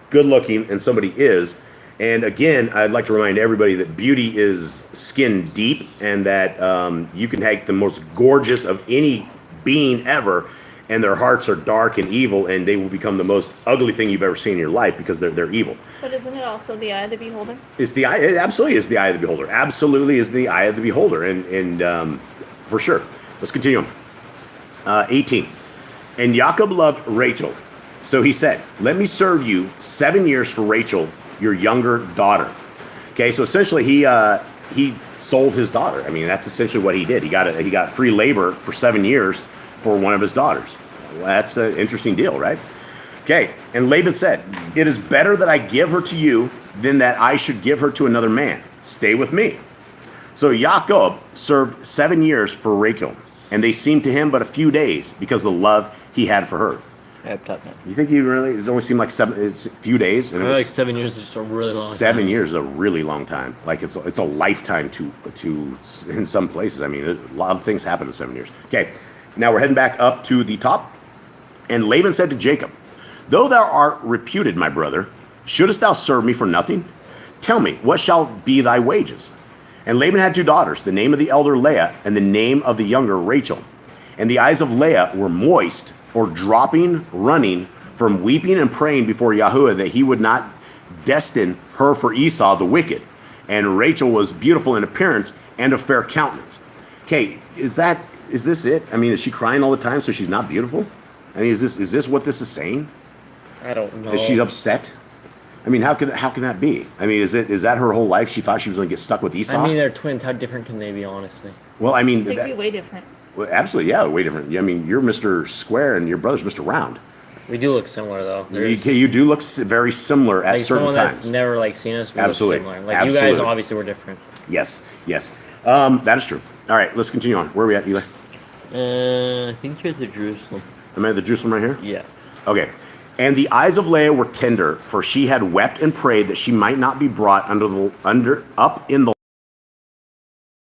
good looking and somebody is. And again, I'd like to remind everybody that beauty is skin deep, and that you can take the most gorgeous of any being ever, and their hearts are dark and evil, and they will become the most ugly thing you've ever seen in your life because they're evil. But isn't it also the eye of the beholder? It's the eye. It absolutely is the eye of the beholder. Absolutely is the eye of the beholder, and for sure. Let's continue on. 18. And Jacob loved Rachel, so he said, "Let me serve you 7 years for Rachel, your younger daughter." Okay, so essentially he sold his daughter. I mean, that's essentially what he did. He got free labor for 7 years for one of his daughters. Well, that's an interesting deal, right? Okay, and Laban said, "It is better that I give her to you than that I should give her to another man. Stay with me." So Jacob served 7 years for Rachel, and they seemed to him but a few days because of the love he had for her. You think it only seemed like it's a few days? And like 7 years is just a really long time. 7 years is a really long time. Like it's a lifetime to in some places. I mean, a lot of things happen in 7 years. Okay, now we're heading back up to the top. And Laban said to Jacob, "Though thou art reputed, my brother, shouldest thou serve me for nothing? Tell me, what shall be thy wages?" And Laban had 2 daughters, the name of the elder Leah, and the name of the younger Rachel. And the eyes of Leah were moist, or dropping, running, from weeping and praying before Yahuwah that he would not destined her for Esau the wicked, and Rachel was beautiful in appearance and of fair countenance. Okay, is this it? I mean, is she crying all the time so she's not beautiful? I mean, is this what this is saying? I don't know. Is she upset? I mean, how can that be? I mean, is that her whole life? She thought she was going to get stuck with Esau. I mean, they're twins. How different can they be, honestly? Well, I mean, They could be way different. well, absolutely, yeah, way different. I mean, you're Mr. Square and your brother's Mr. Round. We do look similar, though. You do look very similar at like certain someone times. that's never like seen us. We Absolutely. Look similar. Like Absolutely. you guys, obviously, were different. Yes. That is true. All right, let's continue on. Where are we at, Eli? I think you're at the Jerusalem. Am I at the Jerusalem right here? Yeah. Okay. And the eyes of Leah were tender, for she had wept and prayed that she might not be brought up in the.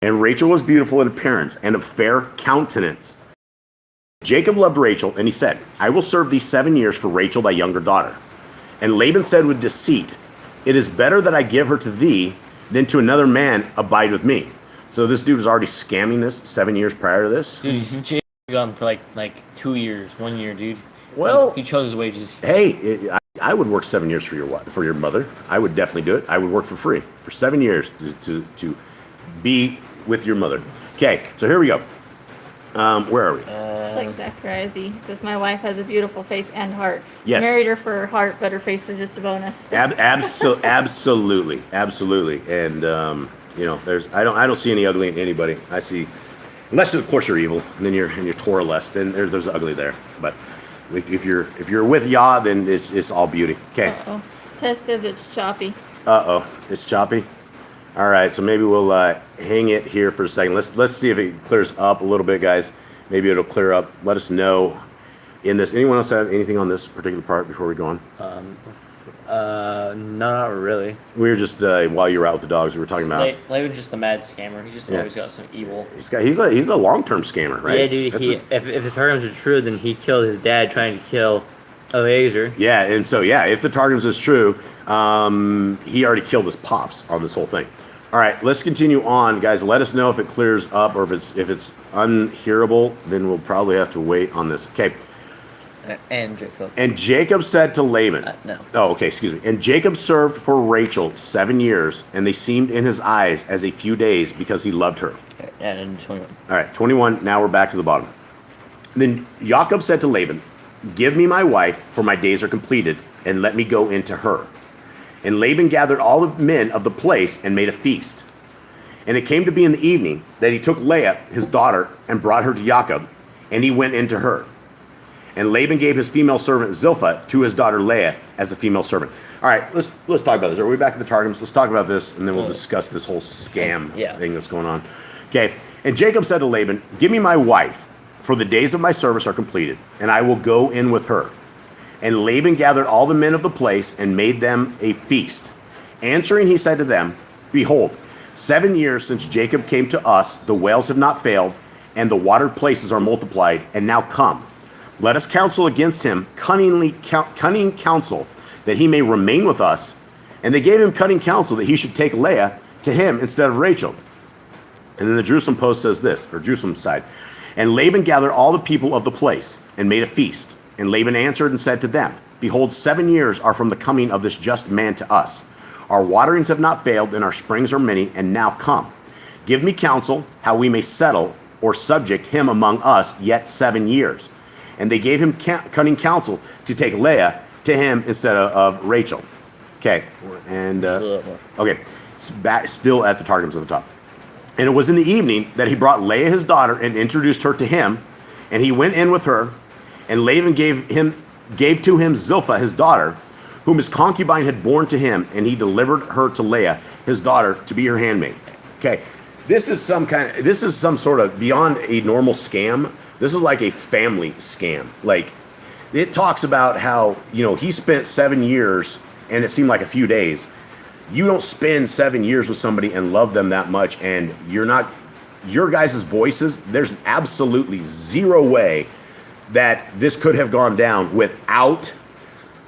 And Rachel was beautiful in appearance and of fair countenance. Jacob loved Rachel, and he said, I will serve thee 7 years for Rachel thy younger daughter. And Laban said with deceit, It is better that I give her to thee than to another man abide with me. So this dude was already scamming this 7 years prior to this. Dude, Jacob got him for like 2 years, 1 year, dude. Well, he chose his wages. Hey, I would work 7 years for your mother. I would definitely do it. I would work for free for 7 years to be with your mother. Okay, so here we go. Where are we? Like Zachariah Z. He says, my wife has a beautiful face and heart. Yes. Married her for her heart, but her face was just a bonus. Absolutely, and I don't see any ugly in anybody. I see, unless of course you're evil, and then you're Torah-less. Then there's ugly there. But if you're with Yah, then it's all beauty. Okay. Uh-oh. Tess says it's choppy. It's choppy. All right, so maybe we'll hang it here for a second. Let's see if it clears up a little bit, guys. Maybe it'll clear up. Let us know in this. Anyone else have anything on this particular part before we go on? Not really. We were just while you were out with the dogs, we were talking about. Laban's just a mad scammer. He just always got some evil. He's a long-term scammer, right? Yeah, dude. If the Targums are true, then he killed his dad trying to kill Eliezer. Yeah, and so if the Targums is true, he already killed his pops on this whole thing. All right, let's continue on, guys. Let us know if it clears up or if it's unhearable. Then we'll probably have to wait on this. Okay. And Jacob. And Jacob said to Laban. No. Oh, okay. Excuse me. And Jacob served for Rachel 7 years, and they seemed in his eyes as a few days because he loved her. And 21. All right, 21. Now we're back to the bottom. Then Jacob said to Laban, Give me my wife, for my days are completed, and let me go into her. And Laban gathered all the men of the place and made a feast. And it came to be in the evening that he took Leah, his daughter, and brought her to Jacob, and he went into her. And Laban gave his female servant Zilpah to his daughter Leah as a female servant. All right, let's talk about this. Are we back to the Targums? Let's talk about this, and then we'll discuss this whole scam thing that's going on. Okay, and Jacob said to Laban, Give me my wife, for the days of my service are completed, and I will go in with her. And Laban gathered all the men of the place and made them a feast. Answering, he said to them, Behold, 7 years since Jacob came to us, the wells have not failed, and the watered places are multiplied, and now come. Let us counsel against him cunning counsel, that he may remain with us. And they gave him cunning counsel that he should take Leah to him instead of Rachel. And then the Jerusalem Post says this, or Jerusalem side. And Laban gathered all the people of the place and made a feast. And Laban answered and said to them, Behold, 7 years are from the coming of this just man to us. Our waterings have not failed, and our springs are many, and now come. Give me counsel how we may settle or subject him among us yet 7 years. And they gave him cunning counsel to take Leah to him instead of Rachel. Okay, and okay, still at the Targums at the top. And it was in the evening that he brought Leah his daughter and introduced her to him, and he went in with her. And Laban gave to him Zilpah his daughter, whom his concubine had borne to him, and he delivered her to Leah his daughter to be her handmaid. Okay, this is some sort of beyond a normal scam. This is like a family scam. Like, it talks about how he spent 7 years, and it seemed like a few days. You don't spend 7 years with somebody and love them that much, and your guys' voices. There's absolutely zero way that this could have gone down without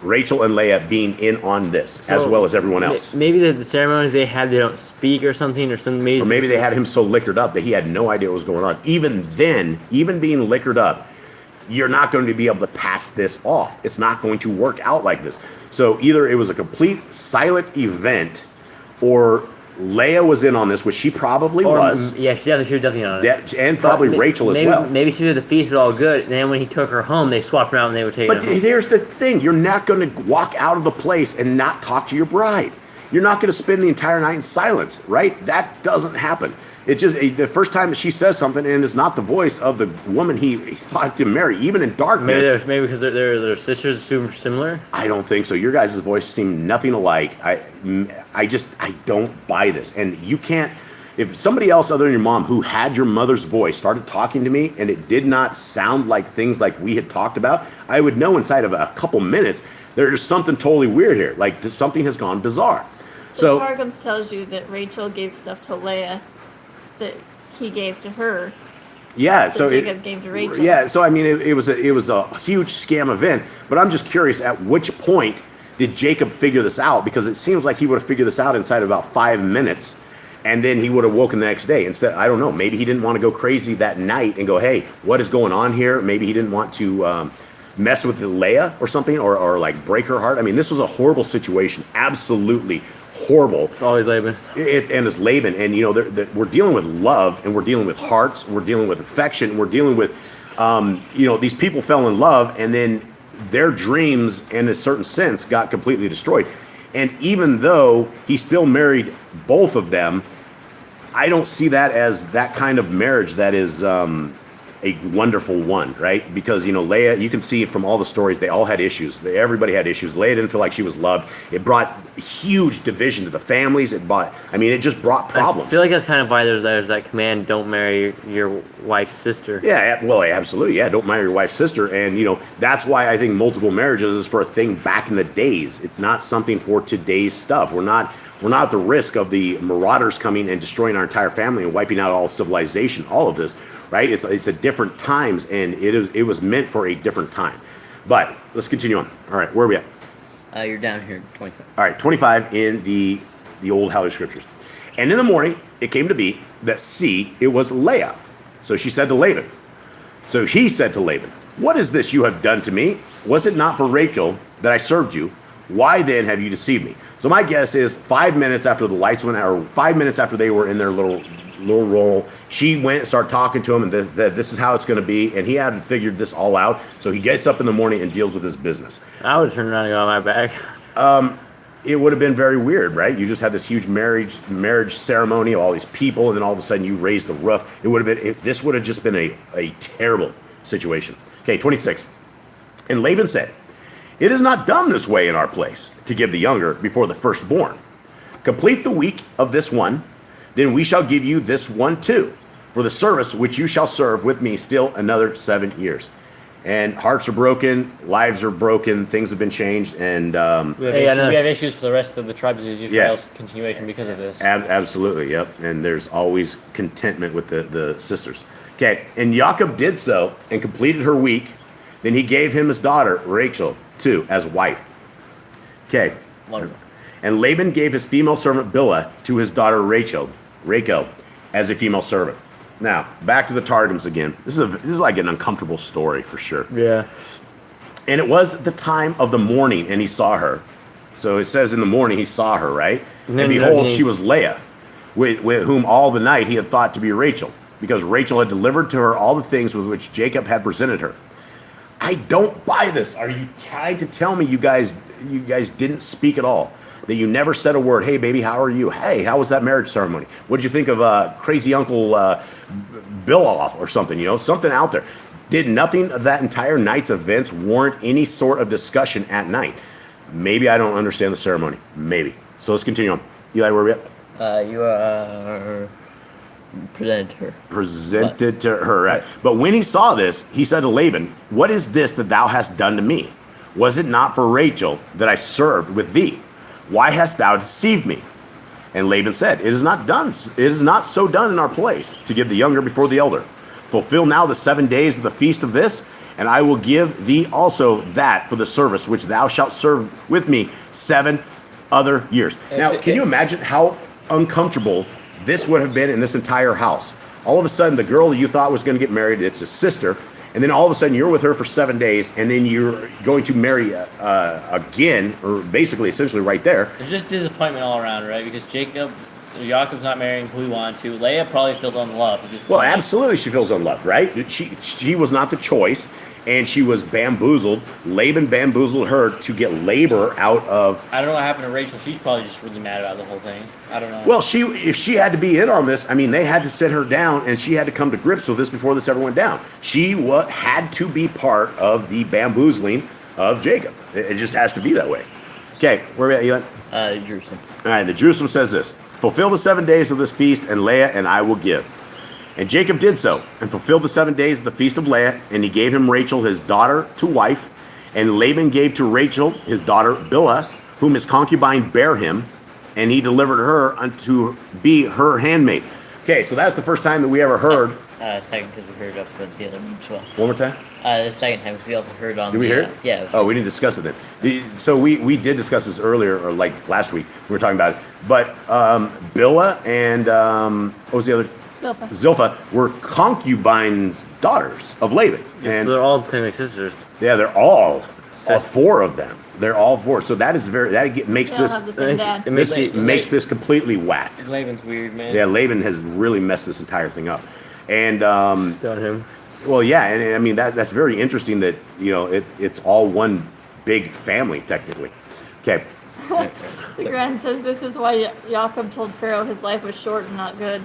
Rachel and Leah being in on this, as well as everyone else. Maybe the ceremonies they have, they don't speak or something, or something. Or maybe they had him so liquored up that he had no idea what was going on. Even then, even being liquored up, you're not going to be able to pass this off. It's not going to work out like this. So either it was a complete silent event, or Leah was in on this, which she probably was. Yeah, she was definitely on it. And probably But Rachel maybe, as well. Maybe she did the feast was all good, and then when he took her home, they swapped around and they were taking But her home. here's the thing. You're not going to walk out of the place and not talk to your bride. You're not going to spend the entire night in silence, right? That doesn't happen. It just, the first time that she says something, and it's not the voice of the woman he thought to marry, even in darkness. Maybe because their sisters super similar. I don't think so. Your guys' voice seem nothing alike. I don't buy this. And you can't, if somebody else other than your mom who had your mother's voice started talking to me and it did not sound like things like we had talked about, I would know inside of a couple minutes there's something totally weird here. Like something has gone bizarre. So Targums tells you that Rachel gave stuff to Leah that he gave to her. Yeah, so Jacob gave to Rachel. Yeah, so I mean, it was a huge scam event. But I'm just curious, at which point did Jacob figure this out? Because it seems like he would have figured this out inside of about 5 minutes, and then he would have woken the next day. Instead, I don't know. Maybe he didn't want to go crazy that night and go, "Hey, what is going on here?" Maybe he didn't want to mess with Leah or something, or like break her heart. I mean, this was a horrible situation. Absolutely horrible. It's always Laban. And it's Laban. And, you know, we're dealing with love, and we're dealing with hearts, we're dealing with affection, we're dealing with, these people fell in love, and then their dreams, in a certain sense, got completely destroyed. And even though he still married both of them, I don't see that as that kind of marriage that is a wonderful one, right? Because, Leah, you can see from all the stories, they all had issues. Everybody had issues. Leah didn't feel like she was loved. It brought huge division to the families. It just brought problems. I feel like that's kind of why there's that command, don't marry your wife's sister. Yeah, well, absolutely. Yeah, don't marry your wife's sister. And, that's why I think multiple marriages is for a thing back in the days. It's not something for today's stuff. We're not at the risk of the marauders coming and destroying our entire family and wiping out all civilization, all of this, right? It's a different times, and it was meant for a different time. But let's continue on. All right, where are we at? You're down here, 25. All right, 25 in the old Holy Scriptures. And in the morning, it came to be that, it was Leah. So she said to Laban. So he said to Laban, "What is this you have done to me? Was it not for Rachel that I served you? Why then have you deceived me?" So my guess is 5 minutes after the lights went out, or 5 minutes after they were in their little role, she went and started talking to him, and this is how it's going to be, and he hadn't figured this all out. So he gets up in the morning and deals with his business. I would have turned around and go on my back. It would have been very weird, right? You just had this huge marriage ceremony of all these people, and then all of a sudden you raise the roof. This would have just been a terrible situation. Okay, 26. And Laban said, "It is not done this way in our place, to give the younger before the firstborn. Complete the week of this one, then we shall give you this one too, for the service which you shall serve with me still another 7 years." And hearts are broken, lives are broken, things have been changed, and We have issues for the rest of the tribes of Israel's continuation because of this. Absolutely, yep. And there's always contentment with the sisters. Okay, and Jacob did so and completed her week. Then he gave him his daughter Rachel too as wife. Okay. Wonderful. And Laban gave his female servant Bilhah to his daughter Rachel, as a female servant. Now, back to the Targums again. This is like an uncomfortable story for sure. Yeah. And it was the time of the morning, and he saw her. So it says in the morning he saw her, right? And behold, she was Leah, with whom all the night he had thought to be Rachel, because Rachel had delivered to her all the things with which Jacob had presented her. I don't buy this. Are you trying to tell me you guys didn't speak at all? That you never said a word? Hey, baby, how are you? Hey, how was that marriage ceremony? What did you think of crazy Uncle Bill or something? Something out there. Did nothing of that entire night's events warrant any sort of discussion at night? Maybe I don't understand the ceremony. Maybe. So let's continue on. Eli, where are we at? You are presented to her. Presented to her. Right. But when he saw this, he said to Laban, "What is this that thou hast done to me? Was it not for Rachel that I served with thee? Why hast thou deceived me?" And Laban said, "It is not done. It is not so done in our place to give the younger before the elder. Fulfill now the 7 days of the feast of this, and I will give thee also that for the service which thou shalt serve with me 7 other years." Now, can you imagine how uncomfortable this would have been in this entire house? All of a sudden, the girl you thought was going to get married, it's a sister, And then all of a sudden you're with her for 7 days, and then you're going to marry again, or basically, essentially right there. It's just disappointment all around, right? Because Jacob's not marrying who he wanted to. Leah probably feels unloved at this point. Well, absolutely she feels unloved, right? She was not the choice, and she was bamboozled. Laban bamboozled her to get labor out of... I don't know what happened to Rachel. She's probably just really mad about the whole thing. I don't know. Well, if she had to be in on this, I mean, they had to sit her down, and she had to come to grips with this before this ever went down. She had to be part of the bamboozling of Jacob. It just has to be that way. Okay, where are we at, Eli? Jerusalem. All right, the Jerusalem says this: fulfill the 7 days of this feast, and Leah and I will give. And Jacob did so, and fulfilled the 7 days of the feast of Leah, and he gave him Rachel his daughter to wife. And Laban gave to Rachel his daughter Bilhah, whom his concubine bare him, and he delivered her unto be her handmaid. Okay, so that's the first time that we ever heard. Second, because we heard up with the other one as well. One more time. The second time, because we also heard on. Did we hear it? Yeah. Oh, we didn't discuss it then. So we did discuss this earlier, or like last week. We were talking about it. But Bilhah and what was the other? Zilpah were concubines' daughters of Laban. Yeah, And so they're all technically sisters. yeah, they're all four of them. They're all four. So that is makes They all have the this same dad. It makes me makes this completely whacked. Laban's weird, man. Yeah, Laban has really messed this entire thing up. And on him. well, yeah, and I mean that's very interesting that it's all one big family technically. Okay. The Grand says this is why Jacob told Pharaoh his life was short and not good.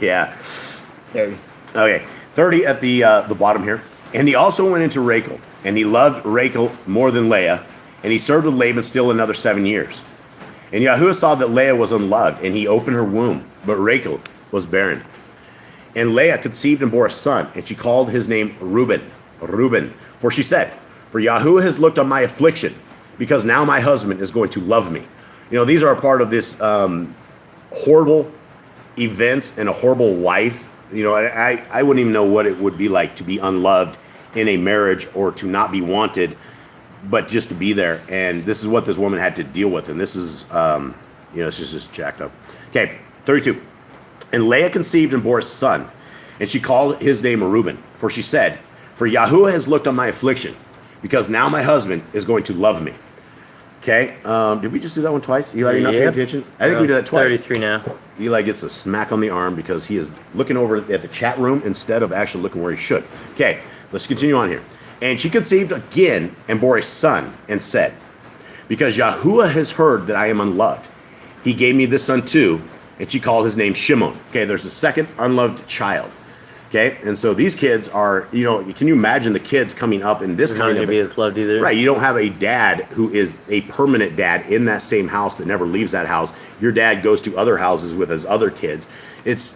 Yeah. 30. Okay. 30 at the bottom here. And he also went into Rachel, and he loved Rachel more than Leah, and he served with Laban still another 7 years. And Yahuwah saw that Leah was unloved, and he opened her womb, but Rachel was barren. And Leah conceived and bore a son, and she called his name Reuben. For she said, for Yahuwah has looked on my affliction, because now my husband is going to love me. These are a part of this horrible events and a horrible life. I wouldn't even know what it would be like to be unloved in a marriage, or to not be wanted, but just to be there. And this is what this woman had to deal with. And this is, it's just jacked up. Okay, 32. And Leah conceived and bore a son, and she called his name Reuben. For she said, for Yahuwah has looked on my affliction, because now my husband is going to love me. Okay, did we just do that one twice? Eli, you're not paying attention? I think we did that twice. 33 now. Eli gets a smack on the arm because he is looking over at the chat room instead of actually looking where he should. Okay, let's continue on here. And she conceived again and bore a son, and said, because Yahuwah has heard that I am unloved, he gave me this son too, and she called his name Shimon. Okay, there's a second unloved child. Okay, and so these kids are, can you imagine the kids coming up in this They're not kind going of... to be as loved either. Right, you don't have a dad who is a permanent dad in that same house that never leaves that house. Your dad goes to other houses with his other kids. It's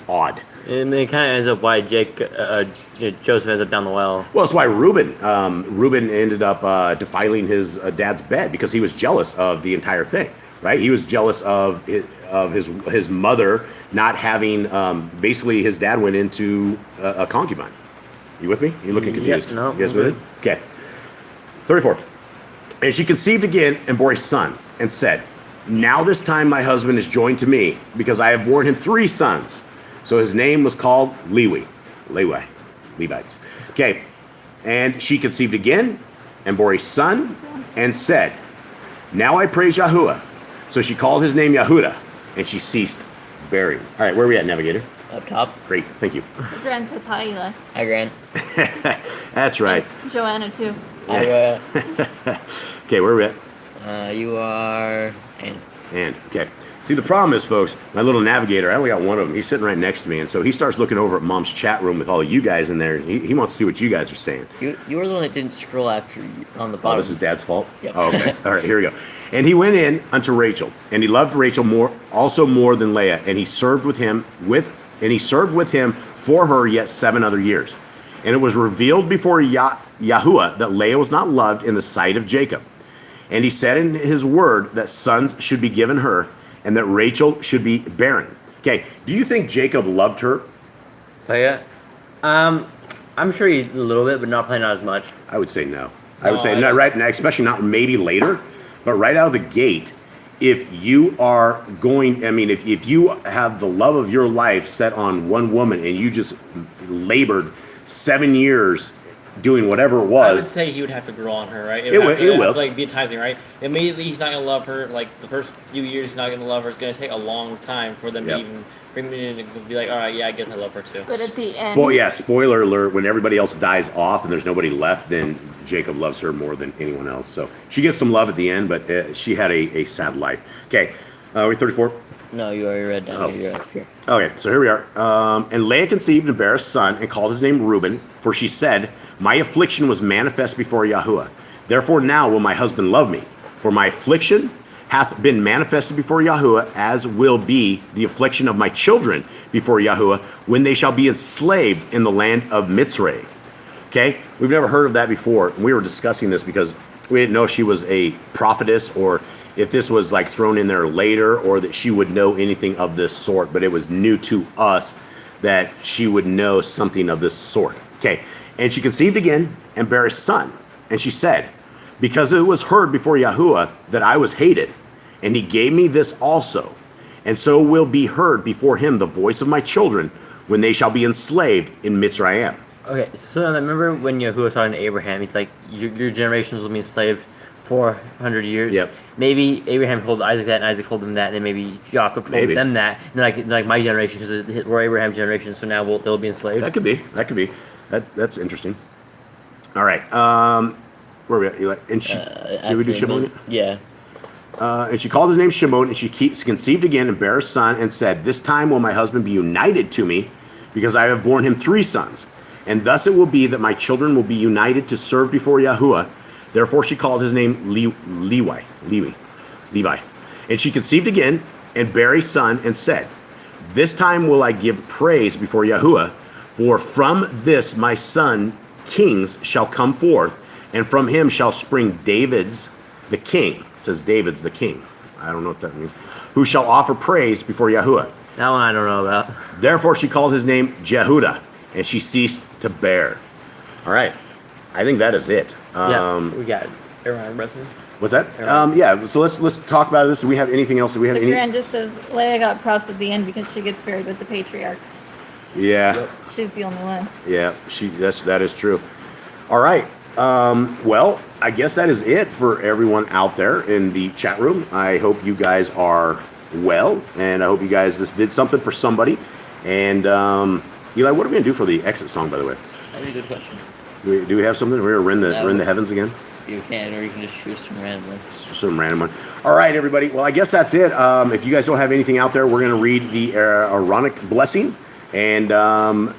odd. And it kind of ends up why Joseph ends up down the well. Well, that's why Reuben ended up defiling his dad's bed, because he was jealous of the entire thing, right? He was jealous of his mother not having, basically his dad went into a concubine. You with me? You looking confused? Yeah, no, You guys with it? Okay. 34. And she conceived again and bore a son, and said, now this time my husband is joined to me, because I have borne him 3 sons. So his name was called Levites. Okay. And she conceived again and bore a son, and said, now I praise Yahuwah. So she called his name Yahudah, and she ceased bearing. All right, where are we at, Navigator? Up top. Great, thank you. The Grand says hi, Eli. Hi, Gran. That's right. And Joanna too. Hi, Okay, where are we at? you are. And, okay. See, the problem is, folks, my little Navigator, I only got one of them. He's sitting right next to me, and so he starts looking over at Mom's chat room with all of you guys in there. He wants to see what you guys are saying. You were the one that didn't scroll after on the Oh, bottom. this is Dad's fault? Yep. Oh, okay. All right, here we go. And he went in unto Rachel, and he loved Rachel more than Leah, and he served with him for her yet 7 other years. And it was revealed before Yahuwah that Leah was not loved in the sight of Jacob. And he said in his word that sons should be given her, and that Rachel should be barren. Okay, do you think Jacob loved her? Leah? I'm sure a little bit, but probably not as much. I would say no. I would say no, right now, especially not maybe later, but right out of the gate, if you are going, I mean, if you have the love of your life set on one woman and you just labored 7 years doing whatever it I would was, say he would have to grow on her, right? It would will. have to, like, be a time thing, right? Immediately, he's not gonna love her. Like the first few years, he's not gonna love her. It's gonna take a long time for them Yep. to even bring me in and be like, all right, yeah, I guess I love her too. But at the end, well, yeah, spoiler alert, when everybody else dies off and there's nobody left, then Jacob loves her more than anyone else. So she gets some love at the end, but she had a sad life. Okay, we're 34. No, you already read down Oh. here. You're up here. Okay, so here we are. And Leah conceived and bare a son and called his name Reuben, for she said, my affliction was manifest before Yahuwah. Therefore now will my husband love me. For my affliction hath been manifested before Yahuwah, as will be the affliction of my children before Yahuwah, when they shall be enslaved in the land of Mitzrayim. Okay, we've never heard of that before. We were discussing this because we didn't know if she was a prophetess or if this was like thrown in there later or that she would know anything of this sort, but it was new to us that she would know something of this sort. Okay, and she conceived again and bare a son, and she said, because it was heard before Yahuwah that I was hated, and he gave me this also, and so will be heard before him the voice of my children when they shall be enslaved in Mitzrayim. Okay, so I remember when Yahuwah was talking to Abraham, he's like, your generations will be enslaved 400 years. Yep. Maybe Abraham told Isaac that, and Isaac told him that, and then maybe Jacob told Maybe. them that. And then like my generation, because we're Abraham's generation, so now they'll be enslaved. That could be. That's interesting. All right. Where are we at, Eli? And she, did we do Shimon? Yeah. And she called his name Shimon, and she conceived again and bare a son, and said, this time will my husband be united to me, because I have borne him 3 sons. And thus it will be that my children will be united to serve before Yahuwah. Therefore she called his name Levi. And she conceived again and bare a son, and said, this time will I give praise before Yahuwah, for from this my son kings shall come forth, and from him shall spring David's the king. It says David's the king. I don't know what that means. Who shall offer praise before Yahuwah. That one I don't know about. Therefore she called his name Jehudah, and she ceased to bear. All right. I think that is it. Yeah, we got Aaron Breslin. What's that? Yeah, so let's talk about this. Do we have anything else? Do we have the any? Quran just says Leah got props at the end because she gets buried with the patriarchs. Yeah. Yep. She's the only one. Yeah, that is true. All right. Well, I guess that is it for everyone out there in the chat room. I hope you guys are well, and I hope you guys this did something for somebody. And Eli, what are we gonna do for the exit song, by the way? That's a good question. Do we have something? We're gonna rend the heavens again. You can, or you can just choose some randomly. Some random one. All right, everybody. Well, I guess that's it. If you guys don't have anything out there, we're gonna read the Aaronic blessing. And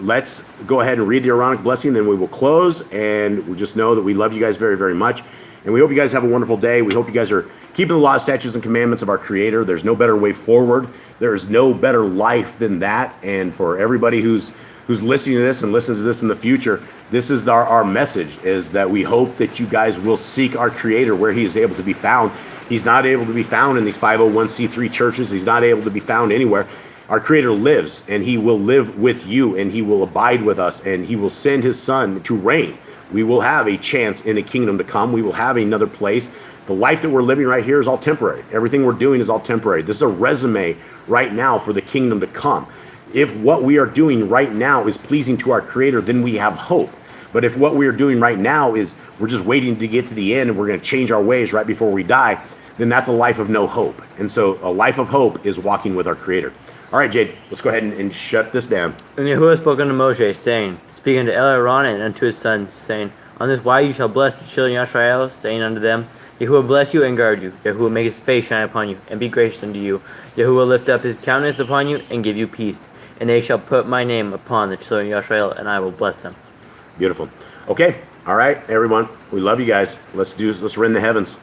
let's go ahead and read the Aaronic blessing, then we will close. And we just know that we love you guys very, very much. And we hope you guys have a wonderful day. We hope you guys are keeping the laws, statutes, and commandments of our Creator. There's no better way forward. There is no better life than that. And for everybody who's listening to this and listens to this in the future, this is our message, is that we hope that you guys will seek our Creator where He is able to be found. He's not able to be found in these 501c3 churches. He's not able to be found anywhere. Our Creator lives, and He will live with you, and He will abide with us, and He will send His Son to reign. We will have a chance in a kingdom to come. We will have another place. The life that we're living right here is all temporary. Everything we're doing is all temporary. This is a resume right now for the kingdom to come. If what we are doing right now is pleasing to our Creator, then we have hope. But if what we are doing right now is we're just waiting to get to the end and we're going to change our ways right before we die, then that's a life of no hope. And so a life of hope is walking with our Creator. All right, Jade, let's go ahead and shut this down. And Yahuwah spoke unto Moshe, saying, Speak unto Aaron and unto his sons, saying, On this wise you shall bless the children of Israel, saying unto them, Yahuwah bless you and guard you. Yahuwah make his face shine upon you, and be gracious unto you. Yahuwah lift up his countenance upon you, and give you peace. And they shall put my name upon the children of Israel, and I will bless them. Beautiful. Okay, all right, everyone. We love you guys. Let's rend the heavens.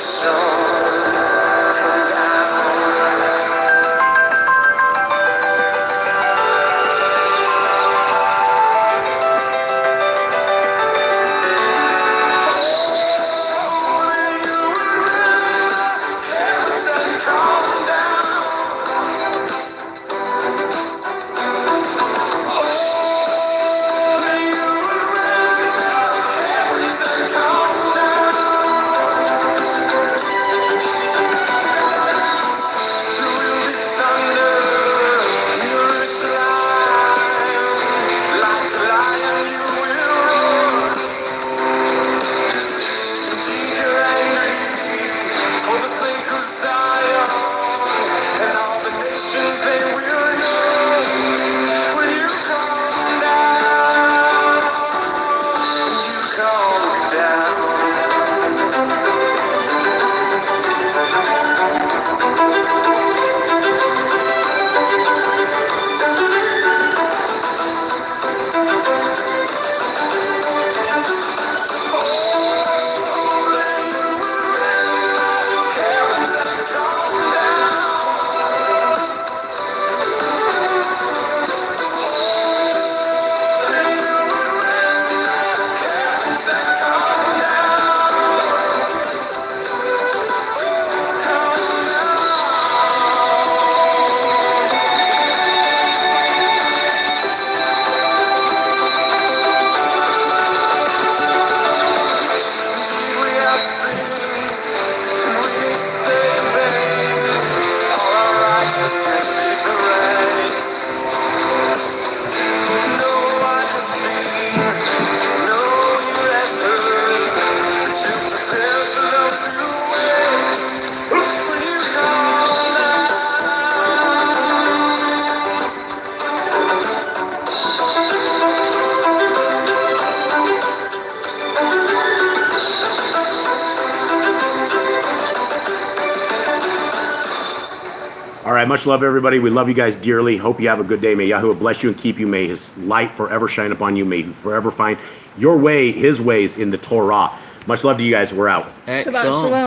sun come down. For the sake of Zion and all the nations, they will know when you come down, you come down. We have sinned and we need saving. All our righteousness is erased. No eye has seen, no ear has heard that you prepare for those who wait. When you come All right, much love, everybody. We love you guys dearly. Hope you have a good day. May Yahuwah bless you and keep you. May his light forever shine upon you. May you forever find your way, his ways in the Torah. Much love to you guys. We're out. All right, Shabbat shalom. shalom.